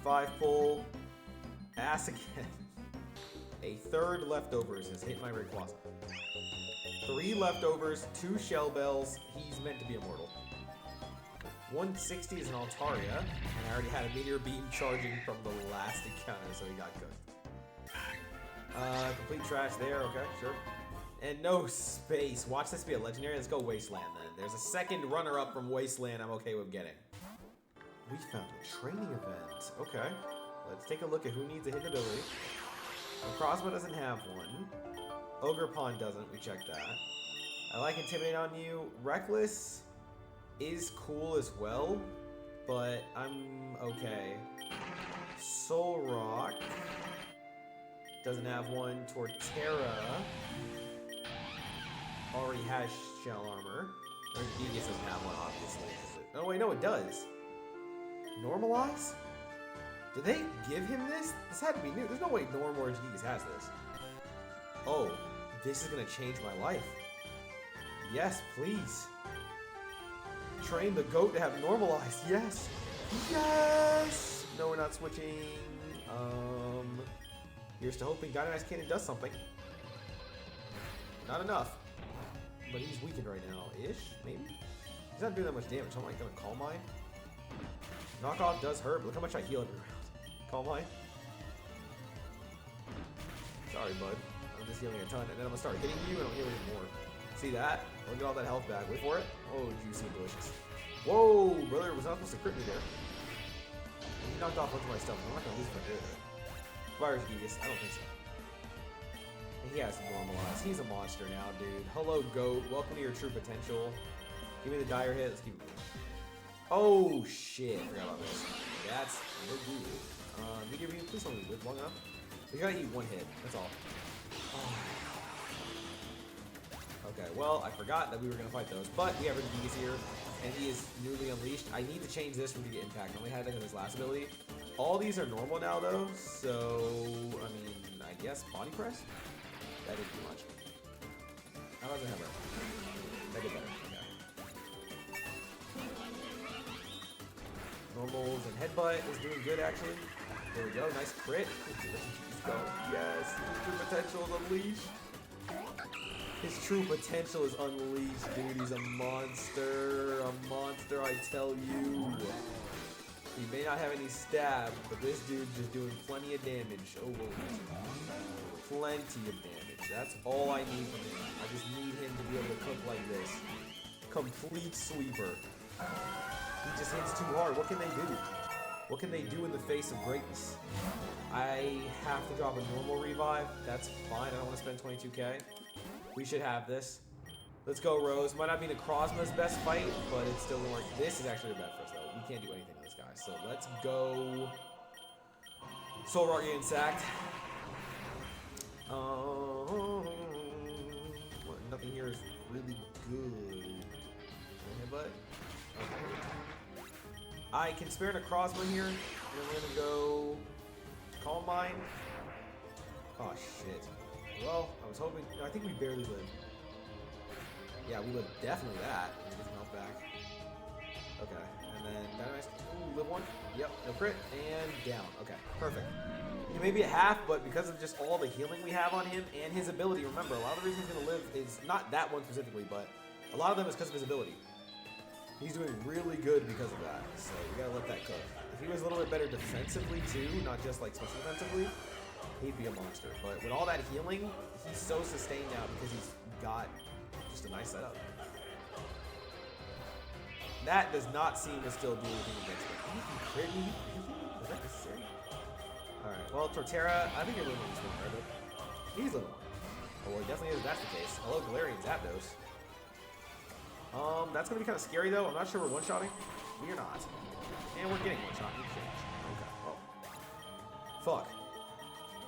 5 pull. Ass again. A third leftovers has hit my Rayquaza. 3 leftovers, 2 Shell Bells. He's meant to be immortal. 160 is an Altaria, and I already had a Meteor Beam charging from the last encounter, so he got cooked. Complete trash there, okay, sure. And no space. Watch this be a legendary. Let's go Wasteland then. There's a second runner-up from Wasteland I'm okay with getting. We found a training event. Okay. Let's take a look at who needs a hidden ability. Necrozma doesn't have one. Ogerpon doesn't. We checked that. I like Intimidate on you. Reckless is cool as well, but I'm okay. Soulrock doesn't have one. Torterra already has shell armor. Regigigas doesn't have one, obviously. Oh wait, no, it does. Normalize? Did they give him this? This had to be new. There's no way Norm or Regigigas has this. Oh, this is gonna change my life. Yes, please. Train the goat to have normalized. Yes. Yes. No, we're not switching. Here's to hoping Dynamite Cannon does something. Not enough. But he's weakened right now. Ish, maybe? He's not doing that much damage. I'm like gonna Calm Mind. Knockoff does hurt, but look how much I heal every round. Calm Mind. Sorry, bud. I'm just healing a ton, and then I'm gonna start hitting you, and I'm healing more. See that? Look at all that health back. Wait for it. Oh, juicy and delicious. Whoa, brother, was not supposed to crit me there. He knocked off most of my stuff. I'm not gonna lose if I did. Fire Regigigas. I don't think so. he has to normalize. He's a monster now, dude. Hello, GOAT. Welcome to your true potential. Give me the dire hit. Let's keep it moving. Oh, shit. I forgot about this. That's no good. Medium beam, please don't live long enough. We gotta eat one hit. That's all. Oh. Okay, well, I forgot that we were gonna fight those, but we have Regigigas here, and he is newly unleashed. I need to change this for me to get impact. I only had that in his last ability. All these are normal now, though, so, I mean, I guess body press? That did too much. How does it have that? That did better. Okay. Normals and headbutt is doing good, actually. There we go. Nice crit. Let's go. Yes. His true potential is unleashed. His true potential is unleashed, dude. He's a monster. A monster, I tell you. He may not have any stab, but this dude's just doing plenty of damage. Oh, whoa. Plenty of damage. That's all I need from him. I just need him to be able to cook like this. Complete sweeper. He just hits too hard. What can they do? What can they do in the face of greatness? I have to drop a normal revive. That's fine. I don't want to spend 22k. We should have this. Let's go, Rose. Might not be Necrozma's best fight, but it's still gonna work. This is actually bad for us, though. We can't do anything to this guy. So let's go. Soulrock getting sacked. Nothing here is really good. But I can spare Necrozma here. And then we're gonna go Calm Mind. Oh shit. Well, I was hoping. I think we barely lived. Yeah, we lived definitely that. And just melt back. Okay, and then Dynamite. Ooh, live one. Yep, no crit and down. Okay, perfect. He may be at half, but because of just all the healing we have on him and his ability, remember, a lot of the reason he's gonna live is not that one specifically, but a lot of them is because of his ability. He's doing really good because of that, so we gotta let that cook. If he was a little bit better defensively too, not just like special defensively, he'd be a monster. But with all that healing, he's so sustained now because he's got just a nice setup. That does not seem to still do anything against him. He can crit me? Is that necessary? Alright, well, Torterra, I think you're living this one, right? He's living one. Oh, well, he definitely is if that's the case. Hello, Galarian Zapdos. That's gonna be kind of scary though. I'm not sure we're one-shotting. We are not. And we're getting one-shot. Okay. Oh. Fuck.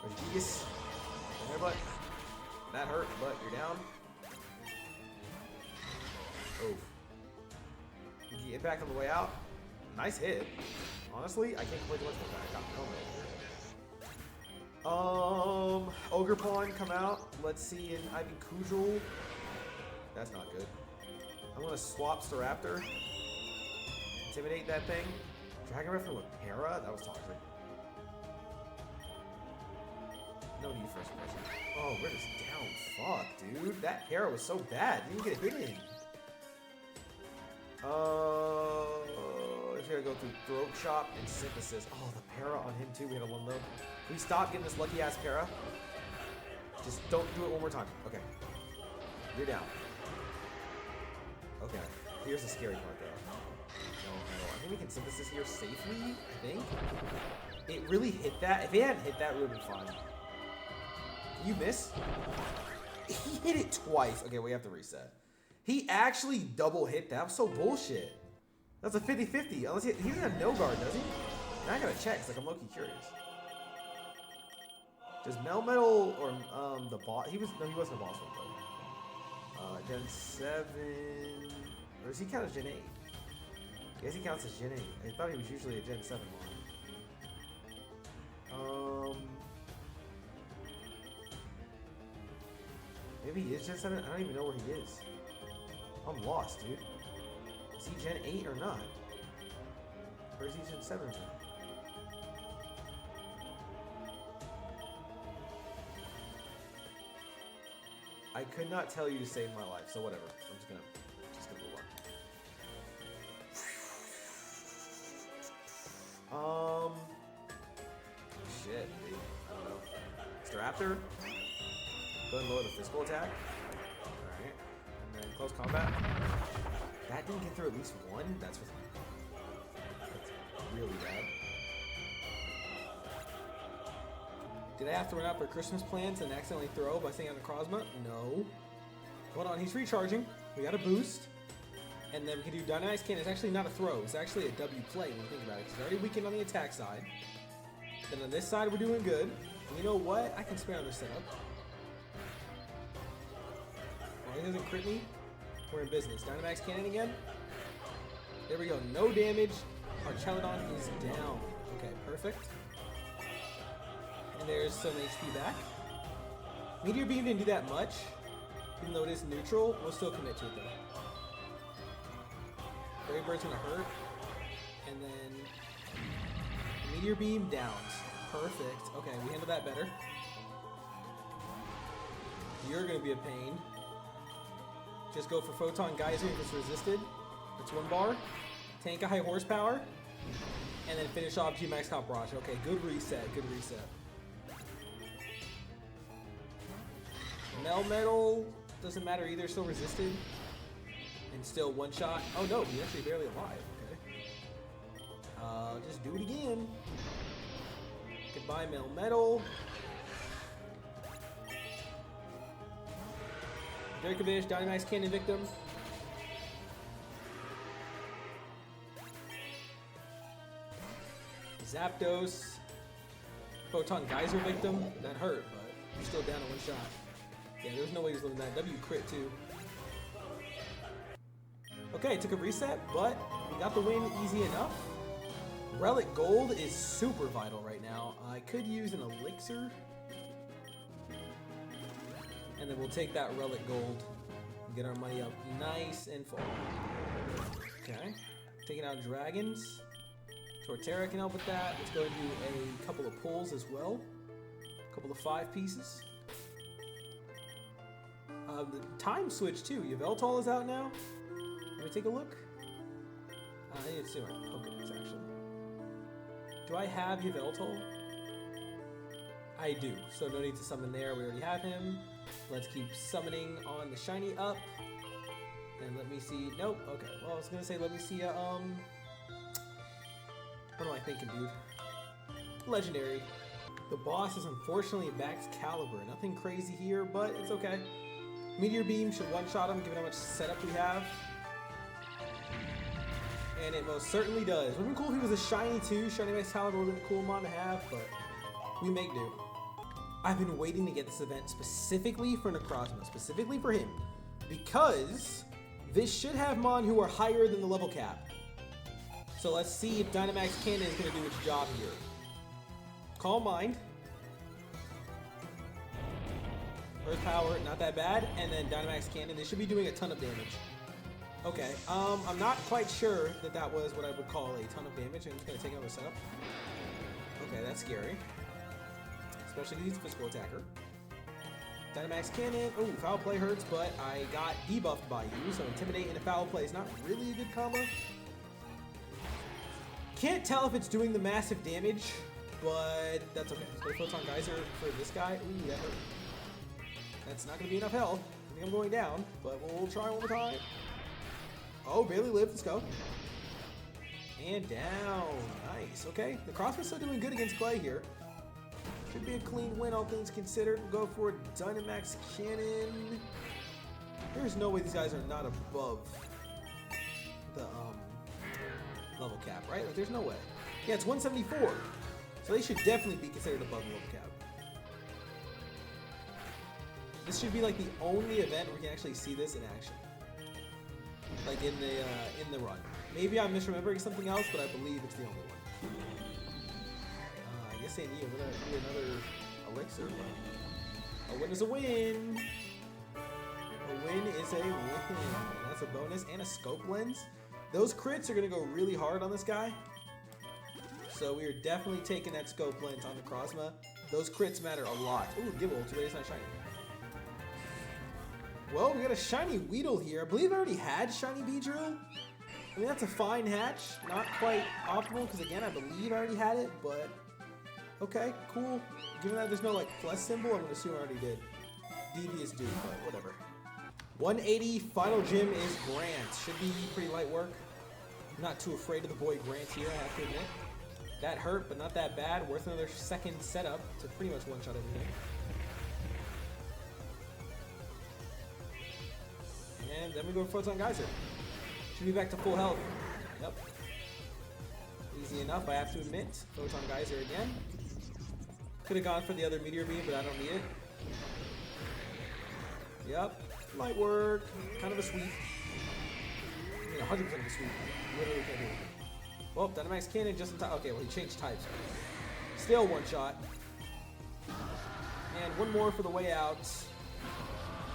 Regigigas. Headbutt. That hurt, but you're down. Oh. You impact on the way out. Nice hit. Honestly, I can't complain too much about that. Ogerpon come out. Let's see an Ivy Kujul. That's not good. I'm gonna swap Staraptor. Intimidate that thing. Dragon Breath with Para? That was toxic. No need for suppression. Oh, we're just down. Fuck, dude. That Para was so bad. You didn't get hit in. It's gonna go through Throat Chop and Synthesis. Oh, the Para on him too. We had a one low. Can we stop getting this lucky ass Para? Just don't do it one more time. Okay. You're down. Okay. Here's the scary part though. No. I think we can Synthesis here safely, I think. It really hit that. If it hadn't hit that, we would have been fine. Can you miss? He hit it twice. Okay, we have to reset. He actually double hit that. That was so bullshit. That's a 50-50. Unless he doesn't have no guard, does he? Now I gotta check. It's like I'm low-key curious. Does Melmetal or the boss? He wasn't a boss one though. Gen 7, or does he count as Gen 8? I guess he counts as Gen 8. I thought he was usually a Gen 7 one. Maybe he is Gen 7. I don't even know where he is. I'm lost, dude. Is he Gen 8 or not? Or is he Gen 7? I could not tell you to save my life, so whatever. I'm just gonna move on. Shit, dude. I don't know. Staraptor. Go ahead and lower the physical attack. Alright. And then close combat. That didn't get through at least one? That's really bad. Did I have to run out for Christmas plans and accidentally throw by saying on Necrozma? No. Hold on, he's recharging. We got a boost. And then we can do Dynamax Cannon. It's actually not a throw. It's actually a W play when you think about it. It's already weakened on the attack side. Then on this side, we're doing good. And you know what? I can spare another setup. Well, he doesn't crit me. We're in business. Dynamax Cannon again. There we go. No damage. Our Chelidon is down. Okay, perfect. And there's some HP back. Meteor Beam didn't do that much. Even though it is neutral, we'll still commit to it though. Fairy Bird's gonna hurt. And then Meteor Beam downs. Perfect. Okay, we handled that better. You're gonna be a pain. Just go for Photon Geyser if it's resisted. That's 1 bar. Tank a high horsepower. And then finish off G-Max Top Barrage. Okay, good reset, good reset. Melmetal doesn't matter either, still resisted. And still 1 shot. Oh no, he's actually barely alive. Okay. Just do it again. Goodbye, Melmetal. Dracovish, Dynamax Cannon victim. Zapdos. Photon Geyser victim. That hurt, but you're still down to 1 shot. Yeah, there's no way he's living that. W crit too. Okay, took a reset, but we got the win easy enough. Relic Gold is super vital right now. I could use an elixir. And then we'll take that Relic Gold and get our money up nice and full. Okay, taking out dragons. Torterra can help with that. Let's go and do a couple of pulls as well. A couple of 5 pieces. The time switch too. Yveltal is out now. Let me take a look. I need to see my Pokedex actually. Do I have Yveltal? I do, so no need to summon there. We already have him. Let's keep summoning on the shiny up. And let me see. Nope. Okay. Well, I was gonna say let me see. What am I thinking, dude? Legendary. The boss is unfortunately Max Caliber. Nothing crazy here, but it's okay. Meteor Beam should one-shot him, given how much setup we have. And it most certainly does. It would have been cool if he was a shiny too. Shiny Max Caliber would have been a cool mon to have, but we make do. I've been waiting to get this event specifically for Necrozma, specifically for him, because this should have mon who are higher than the level cap. So let's see if Dynamax Cannon is going to do its job here. Calm Mind. Earth Power, not that bad. And then Dynamax Cannon. They should be doing a ton of damage. Okay, I'm not quite sure that that was what I would call a ton of damage. I'm just going to take out a setup. Okay, that's scary. Especially because he's a physical attacker. Dynamax Cannon. Oh, foul play hurts, but I got debuffed by you. So Intimidate and a foul play is not really a good combo. Can't tell if it's doing the massive damage, but that's okay. Let's go Photon Geyser for this guy. Ooh, that hurt. That's not going to be enough health. I think I'm going down, but we'll try one more time. Oh, barely lived. Let's go. And down. Nice. Okay. The Necrozma's still doing good against Clay here. Should be a clean win, all things considered. We'll go for Dynamax Cannon. There's no way these guys are not above the level cap, right? Like, there's no way. Yeah, it's 174. So they should definitely be considered above the level cap. This should be like the only event where we can actually see this in action. Like in the run. Maybe I'm misremembering something else, but I believe it's the only one. I guess they need another elixir. But a win is a win. A win is a win. That's a bonus and a scope lens. Those crits are gonna go really hard on this guy. So we are definitely taking that scope lens on the Necrozma. Those crits matter a lot. Ooh, Gibble, too bad it's not shiny. Well, we got a shiny Weedle here. I believe I already had shiny Beedrill. I mean, that's a fine hatch. Not quite optimal, because again, I believe I already had it, but okay, cool. Given that there's no like plus symbol, I'm gonna assume I already did. Devious dude, but whatever. 180, final gym is Grant. Should be pretty light work. I'm not too afraid of the boy Grant here, I have to admit. That hurt, but not that bad. Worth another second setup to pretty much one-shot everything. And then we go for Photon Geyser. Should be back to full health. Yep. Easy enough, I have to admit. Photon Geyser again. Could have gone for the other Meteor Beam, but I don't need it. Yep. Light work. Kind of a sweep. I mean, 100% of a sweep. Literally can't do it. Well, Dynamax Cannon just in time. Okay, well, he changed types. Still one shot. And one more for the way out.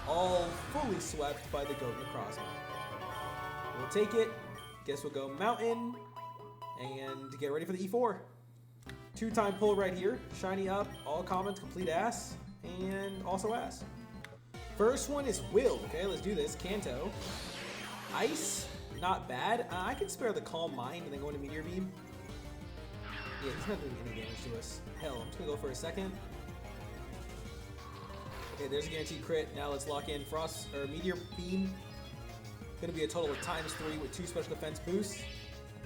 All fully swept by the Goat Necrozma. We'll take it. Guess we'll go Mountain. And get ready for the E4. 2-time pull right here. Shiny up. All commons, complete ass. And also ass. First one is Will. Okay, let's do this. Kanto. Ice. Not bad. I can spare the Calm Mind and then go into Meteor Beam. Yeah, he's not doing any damage to us. Hell, I'm just gonna go for a second. Okay, there's a guaranteed crit. Now let's lock in Frost or Meteor Beam. Gonna be a total of ×3 with 2 special defense boosts.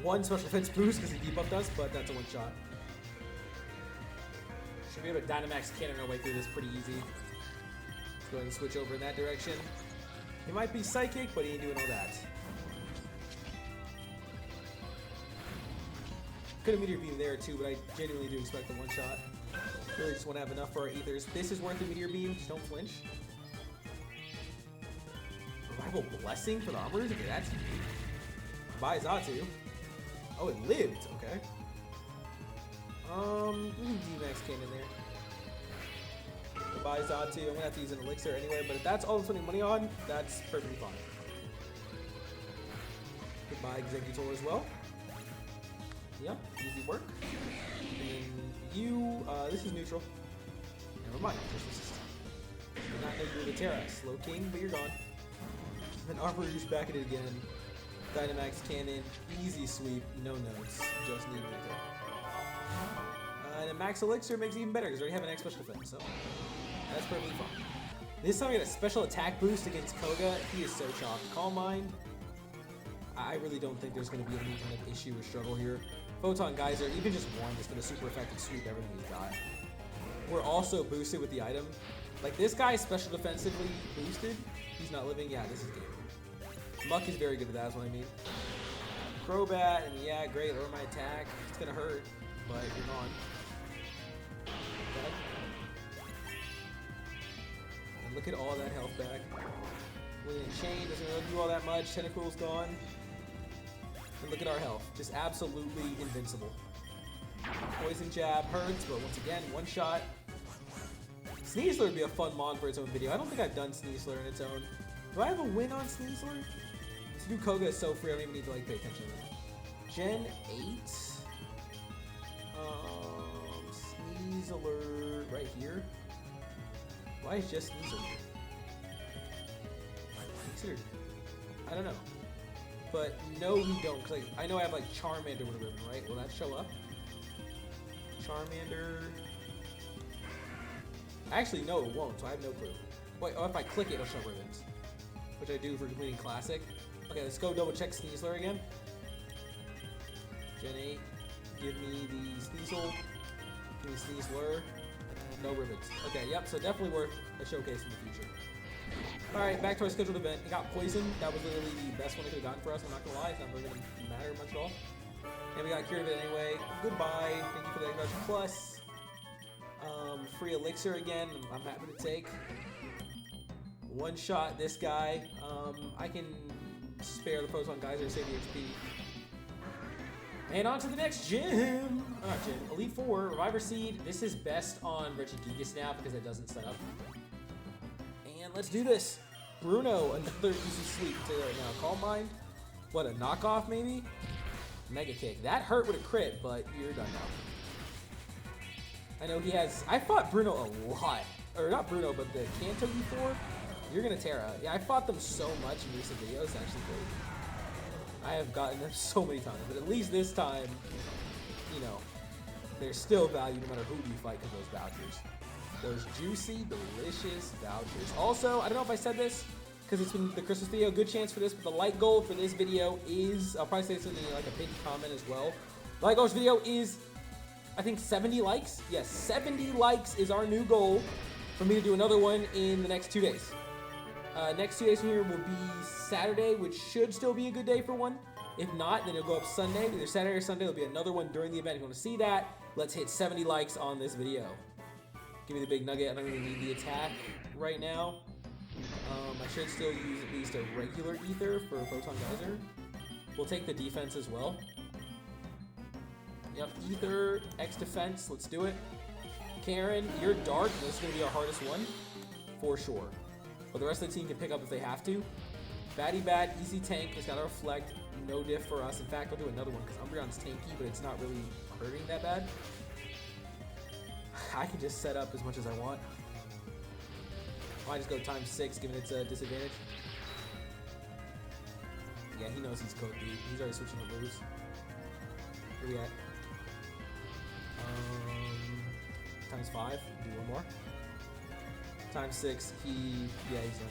1 special defense boost because he debuffed us, but that's a one shot. Should be able to Dynamax Cannon our way through this pretty easy. Let's go ahead and switch over in that direction. He might be Psychic, but he ain't doing all that. Could have Meteor Beam there too, but I genuinely do expect the one shot. Really just want to have enough for our Ethers. This is worth the Meteor Beam, just don't flinch. Revival Blessing for the Armorers? Okay, that's unique. Bye Zatu. Oh, it lived, okay. We can D-Max Cannon there. Goodbye Zatu. I'm gonna have to use an elixir anyway, but if that's all I'm spending money on, that's perfectly fine. Goodbye Executor as well. Yep, easy work. And then you, this is neutral. Never mind, just resist. Did not know you were the Terra. Slow King, but you're gone. And Armorer's back at it again. Dynamax Cannon, easy sweep, no notes, just need Ether. And a Max Elixir makes it even better because we already have an X special defense, so that's perfectly fine. This time we get a special attack boost against Koga. He is so chopped. Calm Mind. I really don't think there's going to be any kind of issue or struggle here. Photon Geyser, even just one is going to super effective sweep everything he's got. We're also boosted with the item. Like, this guy is special defensively boosted. He's not living. Yeah, this is game. Muck is very good at that, is what I mean. Crobat, and yeah, great, lower my attack. It's going to hurt, but you're gone. Okay. And look at all that health back. William Chain doesn't really do all that much. Tentacle's gone. And look at our health. Just absolutely invincible. Poison Jab hurts, but once again, one shot. Sneasler would be a fun mon for its own video. I don't think I've done Sneasler in its own. Do I have a win on Sneasler? To do Koga is so free, I don't even need to like pay attention to that. Gen 8. Sneasler right here. Why is just Sneasler here? Considered. I don't know. But no, we don't. Cause like, I know I have like Charmander with a ribbon, right? Will that show up? Charmander. Actually, no, it won't. So I have no clue. Wait, oh, if I click it, it'll show ribbons, which I do for completing Classic. Okay, let's go double check Sneasler again. Gen 8. Give me the Sneasel. Give me Sneasler. No ribbons. Okay, yep. So definitely worth a showcase in the future. Alright, back to our scheduled event. It got poisoned. That was literally the best one it could have gotten for us, I'm not gonna lie. It's not really gonna matter much at all. And we got cured of it anyway. Goodbye. Thank you for the Egg Rush Plus. Free Elixir again. I'm happy to take. One shot this guy. I can spare the Photon Geyser, save the HP. And on to the next gym. Oh, not gym. Elite 4, Reviver Seed. This is best on Regigigas now because it doesn't set up. And let's do this. Bruno, another easy sweep to right now. Calm Mind. What, a knockoff maybe? Mega Kick. That hurt with a crit, but you're done now. I know he has... I fought Bruno a lot. Or not Bruno, but the Kanto E4. You're gonna Terra. Yeah, I fought them so much in recent videos. It's actually great. I have gotten them so many times, but at least this time, you know, there's still value no matter who you fight because those vouchers. Those juicy, delicious vouchers. Also, I don't know if I said this because it's been the Christmas video. Good chance for this, but the light goal for this video is, I'll probably say this in like a pinned comment as well. The light goal for this video is I think 70 likes. Yes, 70 likes is our new goal for me to do another one in the next 2 days. Next 2 days from here will be Saturday, which should still be a good day for one. If not, then it'll go up Sunday. Either Saturday or Sunday, there'll be another one during the event. If you want to see that, let's hit 70 likes on this video. Give me the big nugget. I don't really need the attack right now. I should still use at least a regular ether for Photon Geyser. We'll take the defense as well. Yep, ether, X defense, let's do it. Karen, you're dark. This is going to be our hardest one, for sure. But the rest of the team can pick up if they have to. Batty Bat, easy tank, just got to reflect. No diff for us. In fact, I'll do another one because Umbreon's tanky, but it's not really hurting that bad. I can just set up as much as I want. I might just go times 6, given its a disadvantage. Yeah, he knows he's cooked, dude. He's already switching to blues. Where we at? Times 5. Do one more. Times 6. Yeah, he's done.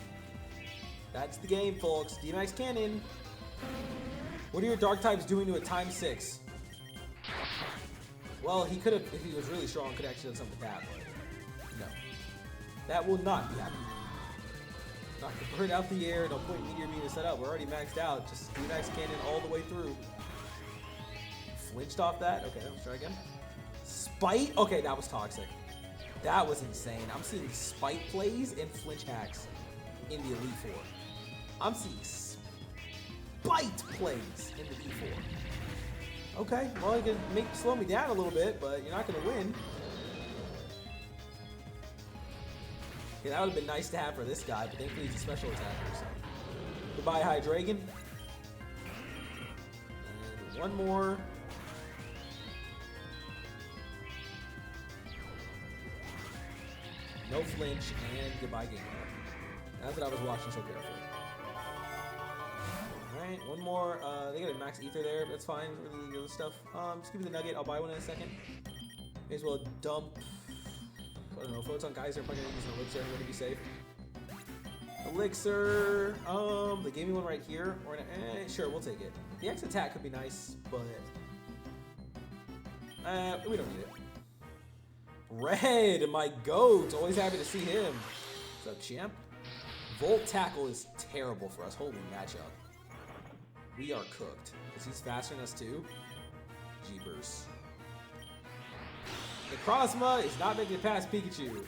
That's the game, folks. D-Max Cannon. What are your dark types doing to a times 6? Well, he could have, if he was really strong, could have actually done something with that, but no. That will not be happening. Knock the bird out the air, no point Meteor Beam to set up. We're already maxed out. Just D-Max Cannon all the way through. Flinched off that? Okay, let's try again. Spite? Okay, that was toxic. That was insane. I'm seeing Spite plays and flinch hacks in the Elite Four. I'm seeing Spite plays in the E4. Okay, well, you can slow me down a little bit, but you're not going to win. Yeah, that would have been nice to have for this guy, but thankfully he's a special attacker. So. Goodbye, Hydreigon. And one more. No flinch, and goodbye, game. That's what I was watching so carefully. Alright, one more. They got a max ether there, but that's fine. Really the other stuff. Just give me the nugget. I'll buy one in a second. May as well dump. I don't know. Photon Geyser. I'm probably gonna use an elixir. I'm gonna be safe. Elixir. They gave me one right here. Or sure, we'll take it. The X attack could be nice, but we don't need it. Red, my goat. Always happy to see him. What's up, champ? Volt Tackle is terrible for us. Holy matchup. We are cooked. Because he's faster than us too. Jeepers. Necrozma is not making it past Pikachu.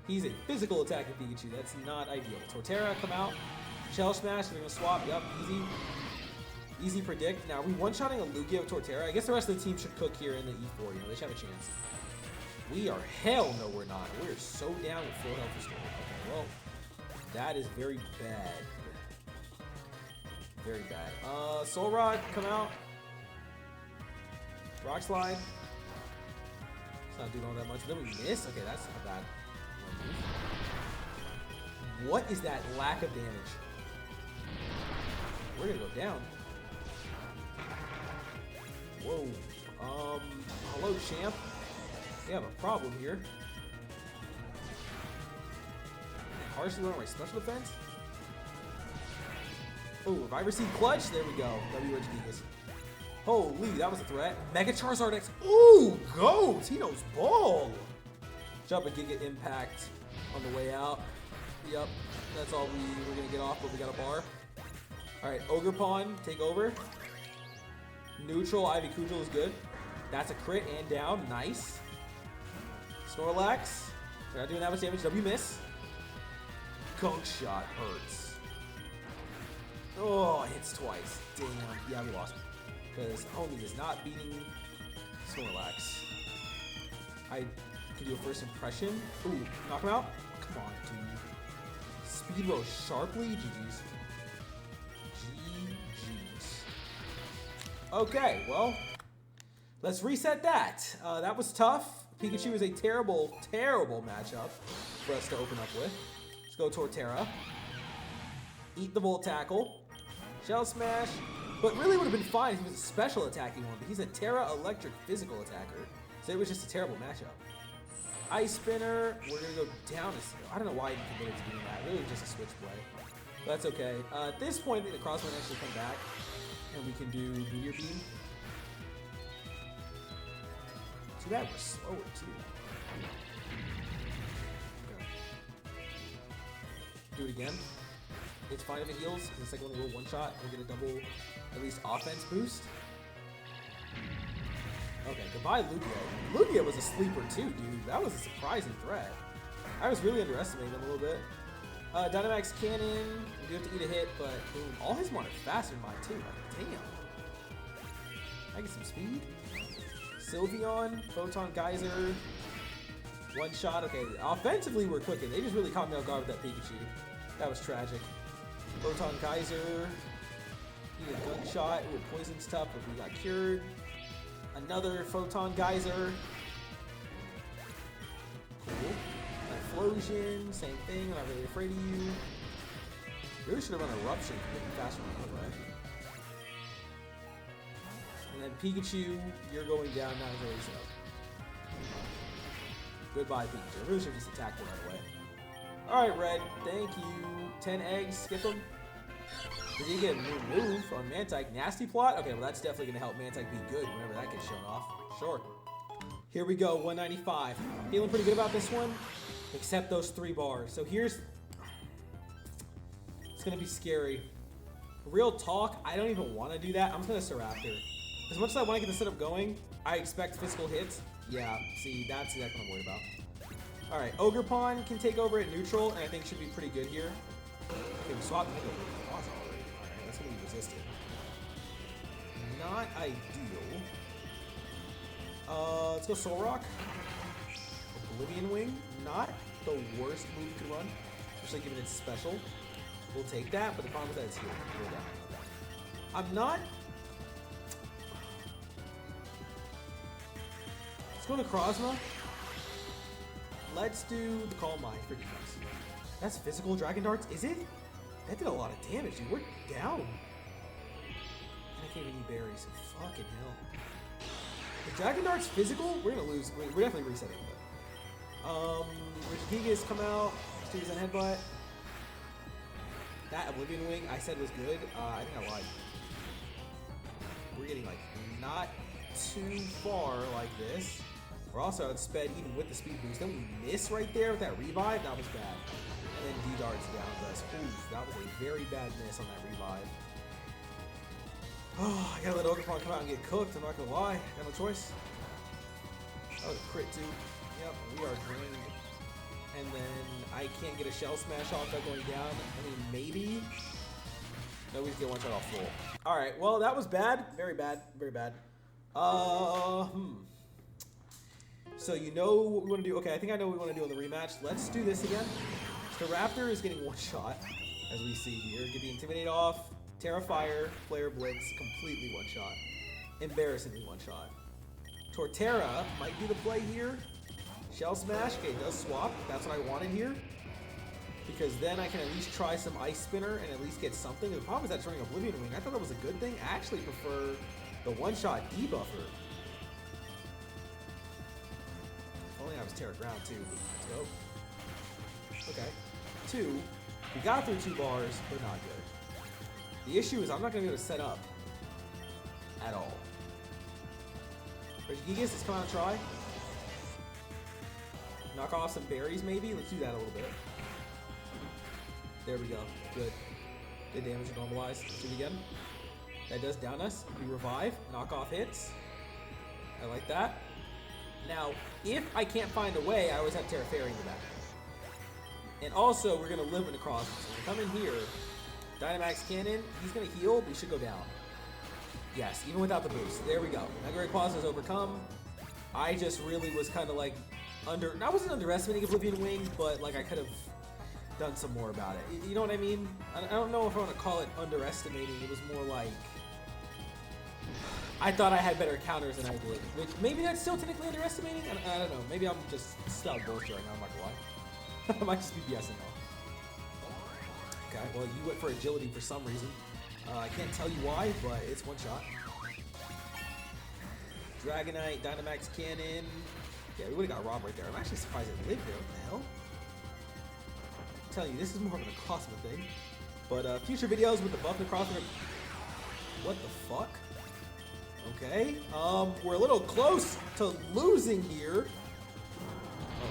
He's a physical attacking Pikachu. That's not ideal. Torterra, come out. Shell Smash, they're going to swap. Yup, easy. Easy predict. Now, are we one-shotting a Lugia with Torterra? I guess the rest of the team should cook here in the E4. You know, they should have a chance. We are hell no, we're not. We're so down with full health restore. Okay, well, that is very bad. Very bad. Soulrock, come out. Rock Slide. It's not doing all that much. Then we miss? Okay, that's not bad. What is that lack of damage? We're gonna go down. Whoa. Hello, champ. We have a problem here. Harshly on my special defense. Oh, Reviver Seed Clutch. There we go. W Regigigas. Holy, that was a threat. Mega Charizard X. Ooh, goat. He knows ball. Jump and Giga Impact on the way out. Yep, that's all we're going to get off, but we got a bar. All right, Ogerpon, take over. Neutral, Ivy Kujal is good. That's a crit and down. Nice. Snorlax. They're not doing that much damage. W miss. Gunk Shot hurts. Oh, it hits twice. Damn. Yeah, we lost. Because homie is not beating Snorlax. I could do a first impression. Ooh, knock him out. Come on, dude. Speed roll sharply. GG's. GG's. Okay, well, let's reset that. That was tough. Pikachu is a terrible, terrible matchup for us to open up with. Let's go Torterra. Eat the Volt Tackle. Shell Smash. But really would have been fine if he was a special attacking one, but he's a Terra Electric physical attacker. So it was just a terrible matchup. Ice Spinner. We're going to go down. I don't know why he committed to doing that. Really just a switch play. But that's okay. At this point, I think the cross might actually come back. And we can do Meteor Beam. Too bad we're slower too. Okay. Do it again. It's fine if it heals. The second one will one shot. We'll get a double, at least offense boost. Okay, goodbye Lugia. Lugia was a sleeper too, dude. That was a surprising threat. I was really underestimating him a little bit. Dynamax Cannon. We do have to eat a hit, but boom. All his mon are faster than mine too. Like, damn. I get some speed. Sylveon, Photon Geyser. One shot. Okay, offensively we're quicker. They just really caught me off guard with that Pikachu. That was tragic. Photon Geyser. Need a gunshot. Ooh, poison's tough, but we got cured. Another Photon Geyser. Cool. Explosion, same thing. I'm not really afraid of you. Really should have run Eruption to get me faster anyway. And then Pikachu, you're going down, not very so. Goodbye, Pikachu. I really should have just attacked it right away. Alright, Red, thank you. 10 eggs, skip them. Did he get a new move on Mantike? Nasty Plot? Okay, well that's definitely going to help Mantike be good whenever that gets shown off. Sure. Here we go, 195. Feeling pretty good about this one, except those 3 bars. So here's... It's going to be scary. Real talk, I don't even want to do that. I'm just going to Staraptor. As much as I want to get the setup going, I expect physical hits. Yeah, see, that's exactly what I'm worried about. Alright, Ogerpon can take over at neutral, and I think should be pretty good here. Okay, we swapped Mega Claws already. Alright, that's going to be resisted. Not ideal. Let's go Soulrock. Oblivion Wing. Not the worst move you could run, especially given it's special. We'll take that, but the problem is that it's here. I'm not... Let's go to Necrozma. Let's do the Calm Mind for defense. That's physical Dragon Darts, is it? That did a lot of damage, dude. We're down. And I can't even eat berries. Fucking hell. If Dragon Dart's physical, we're gonna lose. We're definitely resetting. But Regigigas come out. Steers on headbutt. That Oblivion Wing I said was good. I think I lied. We're getting like not too far like this. We're also outsped even with the speed boost. Then we miss right there with that revive. That was bad. And then D-Darts down us. Oof, that was a very bad miss on that revive. Oh, I gotta let Ogerpon come out and get cooked. I'm not gonna lie. I have no choice. That was a crit too. Yep, we are drained. And then I can't get a Shell Smash off that going down. I mean, maybe. No, we just get one shot off full. Alright, well, that was bad. Very bad. Very bad. So you know what we want to do. Okay, I think I know what we want to do on the rematch. Let's do this again. The Raptor is getting one shot, as we see here. Get the Intimidate off. Terrifier, Flare Blitz, completely one shot. Embarrassingly one shot. Torterra might be the play here. Shell Smash, okay, it does swap. That's what I wanted here. Because then I can at least try some Ice Spinner and at least get something. The problem is that it's running Oblivion Wing. I thought that was a good thing. I actually prefer the one-shot debuffer. If only I was Terra Ground too. Let's go. Okay. 2. We got through 2 bars, but not good. The issue is I'm not going to be able to set up at all. Regigigas, let's come out and try. Knock off some berries maybe. Let's do that a little bit. There we go. Good. Good damage to normalize. Let's do it again. That does down us. We revive. Knock off hits. I like that. Now, if I can't find a way, I always have Terra Fairy in the back. And also, we're going to live in the cross. So we come in here. Dynamax Cannon. He's going to heal, but he should go down. Yes, even without the boost. There we go. Mega Rayquaza is overcome. I just really was kind of like I wasn't underestimating Oblivion Wing, but like I could have done some more about it. You know what I mean? I don't know if I want to call it underestimating. It was more like I thought I had better counters than I did. Which maybe that's still technically underestimating. I don't know. Maybe I'm just stuck bullshit right now. I'm not gonna lie. I might just be BSing though. Okay, well you went for agility for some reason. I can't tell you why, but it's one shot. Dragonite, Dynamax Cannon. Yeah, we would have got robbed right there. I'm actually surprised it lived there. What the hell? I'm telling you, this is more of an Necrozma thing. But future videos with the buff Necrozma. What the fuck? Okay. We're a little close to losing here. Oh.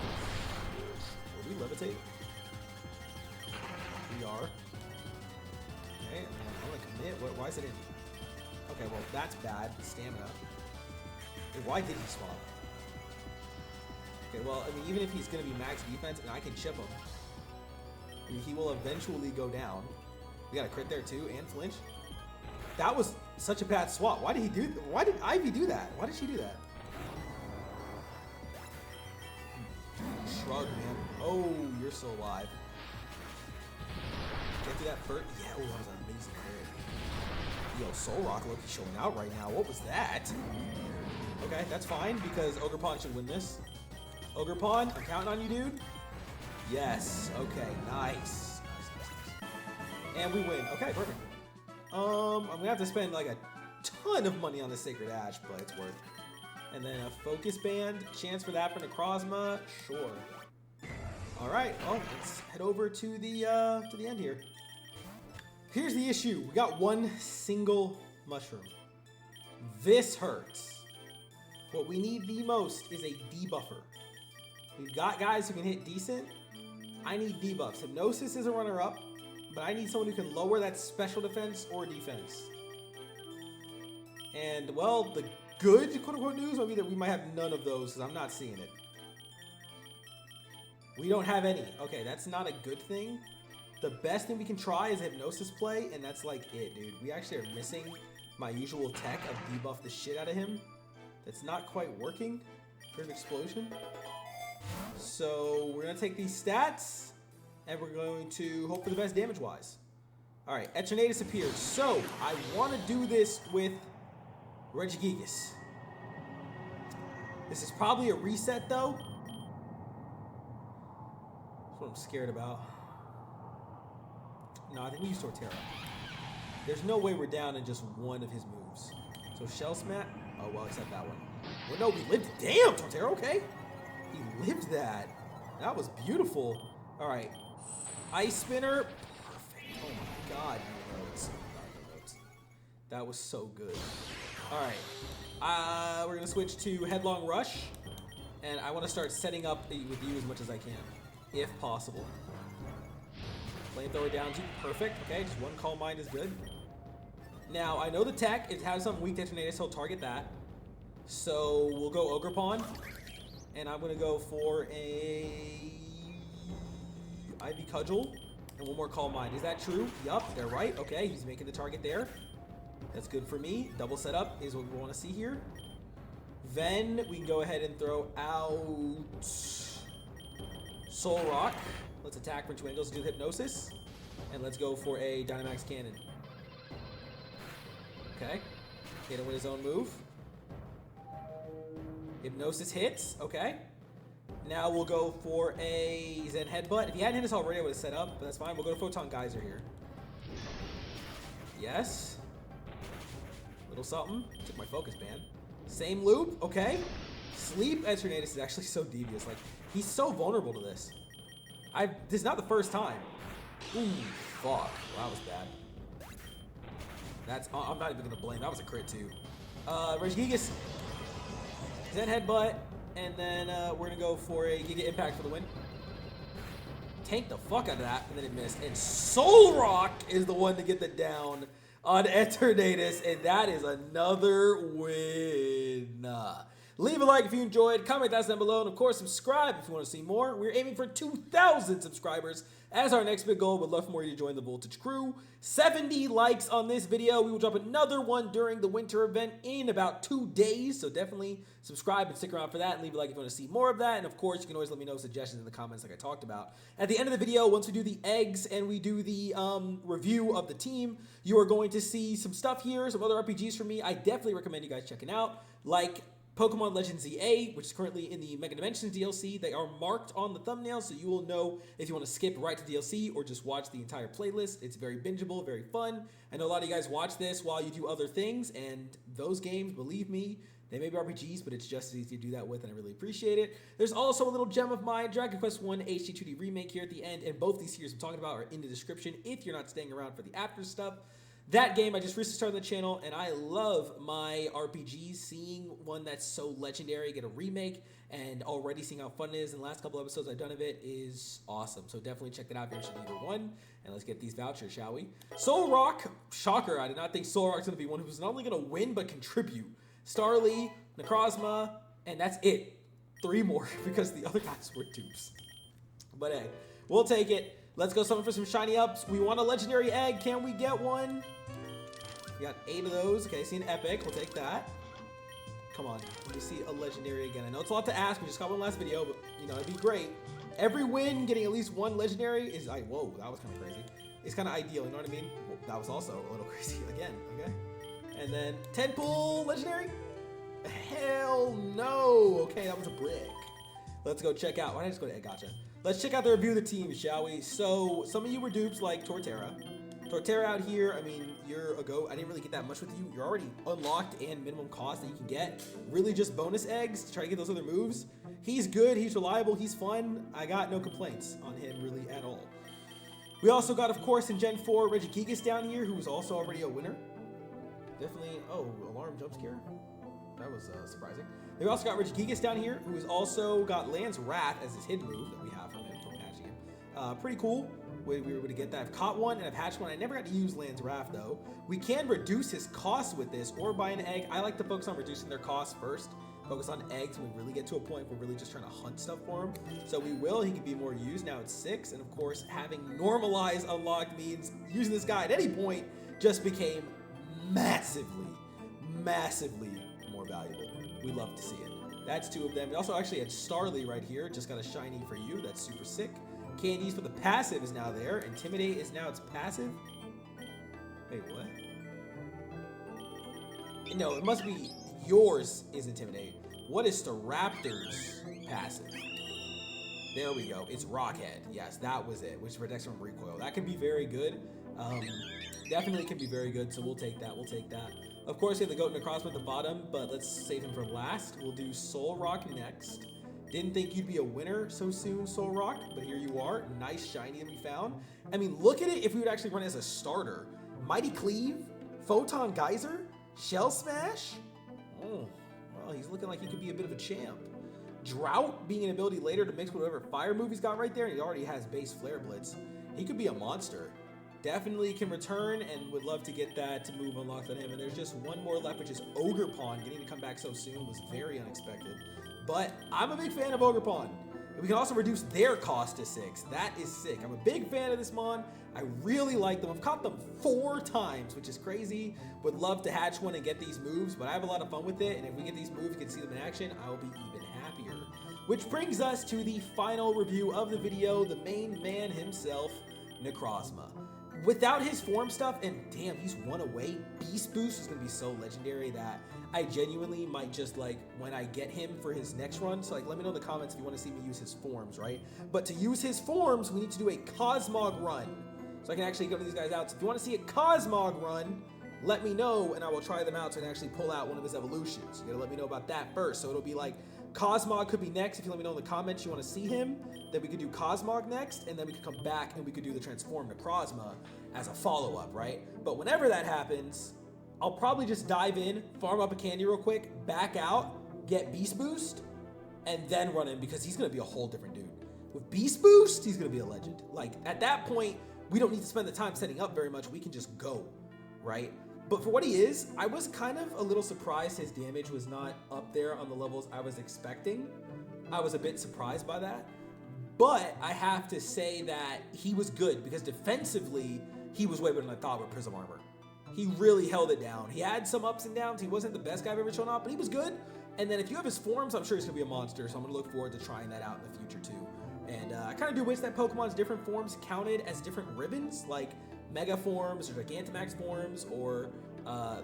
Will we levitate? We are. Okay, I'm gonna commit. Why is it in? Okay, well, that's bad. Stamina. Wait, why did he swap? Okay, well, I mean, even if he's gonna be max defense and I can chip him, I mean, he will eventually go down. We got a crit there too, and flinch. That was such a bad swap. Why did he do? Why did Ivy do that? Why did she do that? Shrug, man. Oh, you're so alive. Get through that first. Yeah, oh, that was an amazing crit. Yo, Soulrock Loki showing out right now. What was that? Okay, that's fine because Ogerpon should win this. Ogerpon, I'm counting on you, dude. Yes. Okay. Nice. And we win. Okay, perfect. I'm gonna have to spend like a ton of money on the Sacred Ash, but it's worth. And then a Focus Band. Chance for that for Necrozma. Sure. All right. Well, let's head over to the end here. Here's the issue. We got one single mushroom. This hurts. What we need the most is a debuffer. We've got guys who can hit decent. I need debuffs. Hypnosis is a runner-up, but I need someone who can lower that special defense or defense. And, well, the good, quote-unquote, news might be that we might have none of those because I'm not seeing it. We don't have any. Okay, that's not a good thing. The best thing we can try is a Hypnosis play, and that's like it, dude. We actually are missing my usual tech of debuff the shit out of him. That's not quite working for an explosion. So we're going to take these stats, and we're going to hope for the best damage-wise. All right, Eternatus appeared. So I want to do this with Regigigas. This is probably a reset, though. That's what I'm scared about. No, I think we use Torterra. There's no way we're down in just one of his moves. So Shell Smack. Oh, well, except that one. Well, no, we lived. Damn, Torterra, okay. He lived that. That was beautiful. All right. Ice Spinner. Perfect. Oh, my God. No notes. No notes. That was so good. All right. We're going to switch to Headlong Rush. And I want to start setting up with you as much as I can, if possible. Flamethrower down to perfect. Okay, just one Calm Mind is good. Now, I know the tech is has some weak to Eternatus, so I'll target that. So we'll go Ogerpon. And I'm going to go for a Ivy Cudgel. And one more Calm Mind. Is that true? Yup, they're right. Okay, he's making the target there. That's good for me. Double setup is what we want to see here. Then we can go ahead and throw out Soulrock. Let's attack from two angles to do Hypnosis. And let's go for a Dynamax Cannon. Okay. Hit him with his own move. Hypnosis hits. Okay. Now we'll go for a Zen Headbutt. If he hadn't hit us already, I would have set up, but that's fine. We'll go to Photon Geyser here. Yes. Little something. Took my Focus Band. Same loop. Okay. Sleep Eternatus is actually so devious. Like, he's so vulnerable to this. This is not the first time. Ooh, fuck. Well, that was bad. I'm not even gonna blame. That was a crit too. Regigigas, Zen Headbutt, and then we're gonna go for a Giga Impact for the win. Tank the fuck out of that, and then it missed. And Soulrock is the one to get the down on Eternatus, and that is another win. Leave a like if you enjoyed, comment that down below, and of course subscribe if you want to see more. We're aiming for 2,000 subscribers as our next big goal. Would love for more of you to join the Voltage crew. 70 likes on this video. We will drop another one during the winter event in about 2 days, so definitely subscribe and stick around for that, and leave a like if you want to see more of that. And of course, you can always let me know suggestions in the comments like I talked about. At the end of the video, once we do the eggs and we do the review of the team, you are going to see some stuff here, some other RPGs from me. I definitely recommend you guys checking out, like Pokemon Legends ZA, which is currently in the Mega Dimensions DLC. They are marked on the thumbnail, so you will know if you want to skip right to DLC or just watch the entire playlist. It's very bingeable, very fun. I know a lot of you guys watch this while you do other things, and those games, believe me, they may be RPGs, but it's just as easy to do that with, and I really appreciate it. There's also a little gem of mine, Dragon Quest 1 HD2D Remake here at the end, and both these series I'm talking about are in the description if you're not staying around for the after stuff. that game. I just recently started the channel, and I love my RPGs. Seeing one that's so legendary get a remake, and already seeing how fun it is in the last couple episodes I've done of it is awesome. So definitely check that out if you're interested in either one. And let's get these vouchers, shall we? Soulrock, shocker. I did not think Soulrock's gonna be one who's not only gonna win but contribute. Starly, Necrozma, and that's it. 3 more because the other guys were dupes. But hey, we'll take it. Let's go summon for some shiny ups. We want a legendary egg. Can we get one? We got 8 of those. Okay, see an epic. We'll take that. Come on. Let me see a legendary again. I know it's a lot to ask. We just got one last video, but you know, it'd be great. Every win, getting at least 1 legendary is like, whoa, that was kind of crazy. It's kind of ideal, you know what I mean? Well, that was also a little crazy again, okay? And then 10 pull legendary? Hell no. Okay, that was a brick. Let's go check out. Why did I just go to Egg Gotcha? Let's check out the review of the team, shall we? So, some of you were dupes like Torterra. Torterra out here, I mean, you're a goat. I didn't really get that much with you. You're already unlocked and minimum cost that you can get. Really just bonus eggs to try to get those other moves. He's good, he's reliable, he's fun. I got no complaints on him really at all. We also got, of course, in Gen 4, Regigigas down here, who was also already a winner. Definitely, oh, alarm jump scare. That was surprising. We also got Regigigas down here, who has also got Land's Wrath as his hidden move that we have from him from hatching him. Pretty cool. We were able to get that. I've caught one and I've hatched one. I never got to use Land's Wrath though. We can reduce his cost with this or buy an egg. I like to focus on reducing their costs first. Focus on eggs when we really get to a point where we're really just trying to hunt stuff for him. So we will. He can be more used. Now it's 6. And of course, having Normalize unlocked means using this guy at any point just became massively, massively more valuable. We love to see it. That's 2 of them. We also actually had Starly right here. Just got a shiny for you. That's super sick. Candies for the passive is now there. Intimidate is now its passive. Wait, what? No, it must be yours is Intimidate. What is the Raptor's passive? There we go. It's Rockhead. Yes, that was it, which protects from recoil. That can be very good. Definitely can be very good, so we'll take that. We'll take that. Of course, we have the Goat Necrozma at the bottom, but let's save him for last. We'll do Soulrock next. Didn't think you'd be a winner so soon, Soulrock, but here you are. Nice shiny that we found. I mean, look at it if we would actually run it as a starter. Mighty Cleave, Photon Geyser, Shell Smash. Oh, well, he's looking like he could be a bit of a champ. Drought being an ability later to mix with whatever fire move he's got right there, and he already has base Flare Blitz. He could be a monster. Definitely can return and would love to get that to move unlocked on him. And there's just 1 more left, which is Ogerpon. Getting to come back so soon was very unexpected. But I'm a big fan of Ogerpon. We can also reduce their cost to 6. That is sick. I'm a big fan of this mon. I really like them. I've caught them 4 times, which is crazy. Would love to hatch one and get these moves, but I have a lot of fun with it. And if we get these moves, you can see them in action, I will be even happier. Which brings us to the final review of the video, the main man himself, Necrozma. Without his form stuff, and damn, he's 1 away, Beast Boost is going to be so legendary that I genuinely might just like, when I get him for his next run, so like let me know in the comments if you want to see me use his forms, right? But to use his forms, we need to do a Cosmog run. So I can actually go to these guys out. So if you want to see a Cosmog run, let me know and I will try them out so I can actually pull out one of his evolutions. You gotta let me know about that first. So it'll be like, Cosmog could be next. If you let me know in the comments you want to see him, then we could do Cosmog next, and then we could come back and we could do the Transform Necrozma as a follow-up, right? But whenever that happens, I'll probably just dive in, farm up a candy real quick, back out, get Beast Boost, and then run in because he's going to be a whole different dude. With Beast Boost, he's going to be a legend. Like, at that point, we don't need to spend the time setting up very much. We can just go, right? But for what he is, I was kind of a little surprised his damage was not up there on the levels I was expecting. I was a bit surprised by that. But I have to say that he was good because defensively, he was way better than I thought with Prism Armor. He really held it down. He had some ups and downs. He wasn't the best guy I've ever shown off, but he was good. And then if you have his forms, I'm sure he's going to be a monster. So I'm going to look forward to trying that out in the future too. And I kind of do wish that Pokemon's different forms counted as different ribbons, like Mega forms or Gigantamax forms or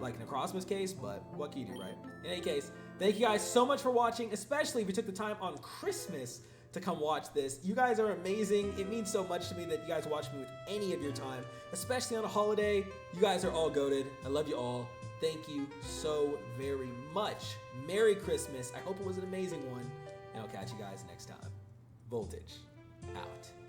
like Necrozma's case, but what can you do, right? In any case, thank you guys so much for watching, especially if you took the time on Christmas to come watch this. You guys are amazing. It means so much to me that you guys watch me with any of your time, especially on a holiday. You guys are all goated. I love you all. Thank you so very much. Merry Christmas. I hope it was an amazing one, and I'll catch you guys next time. Voltage out.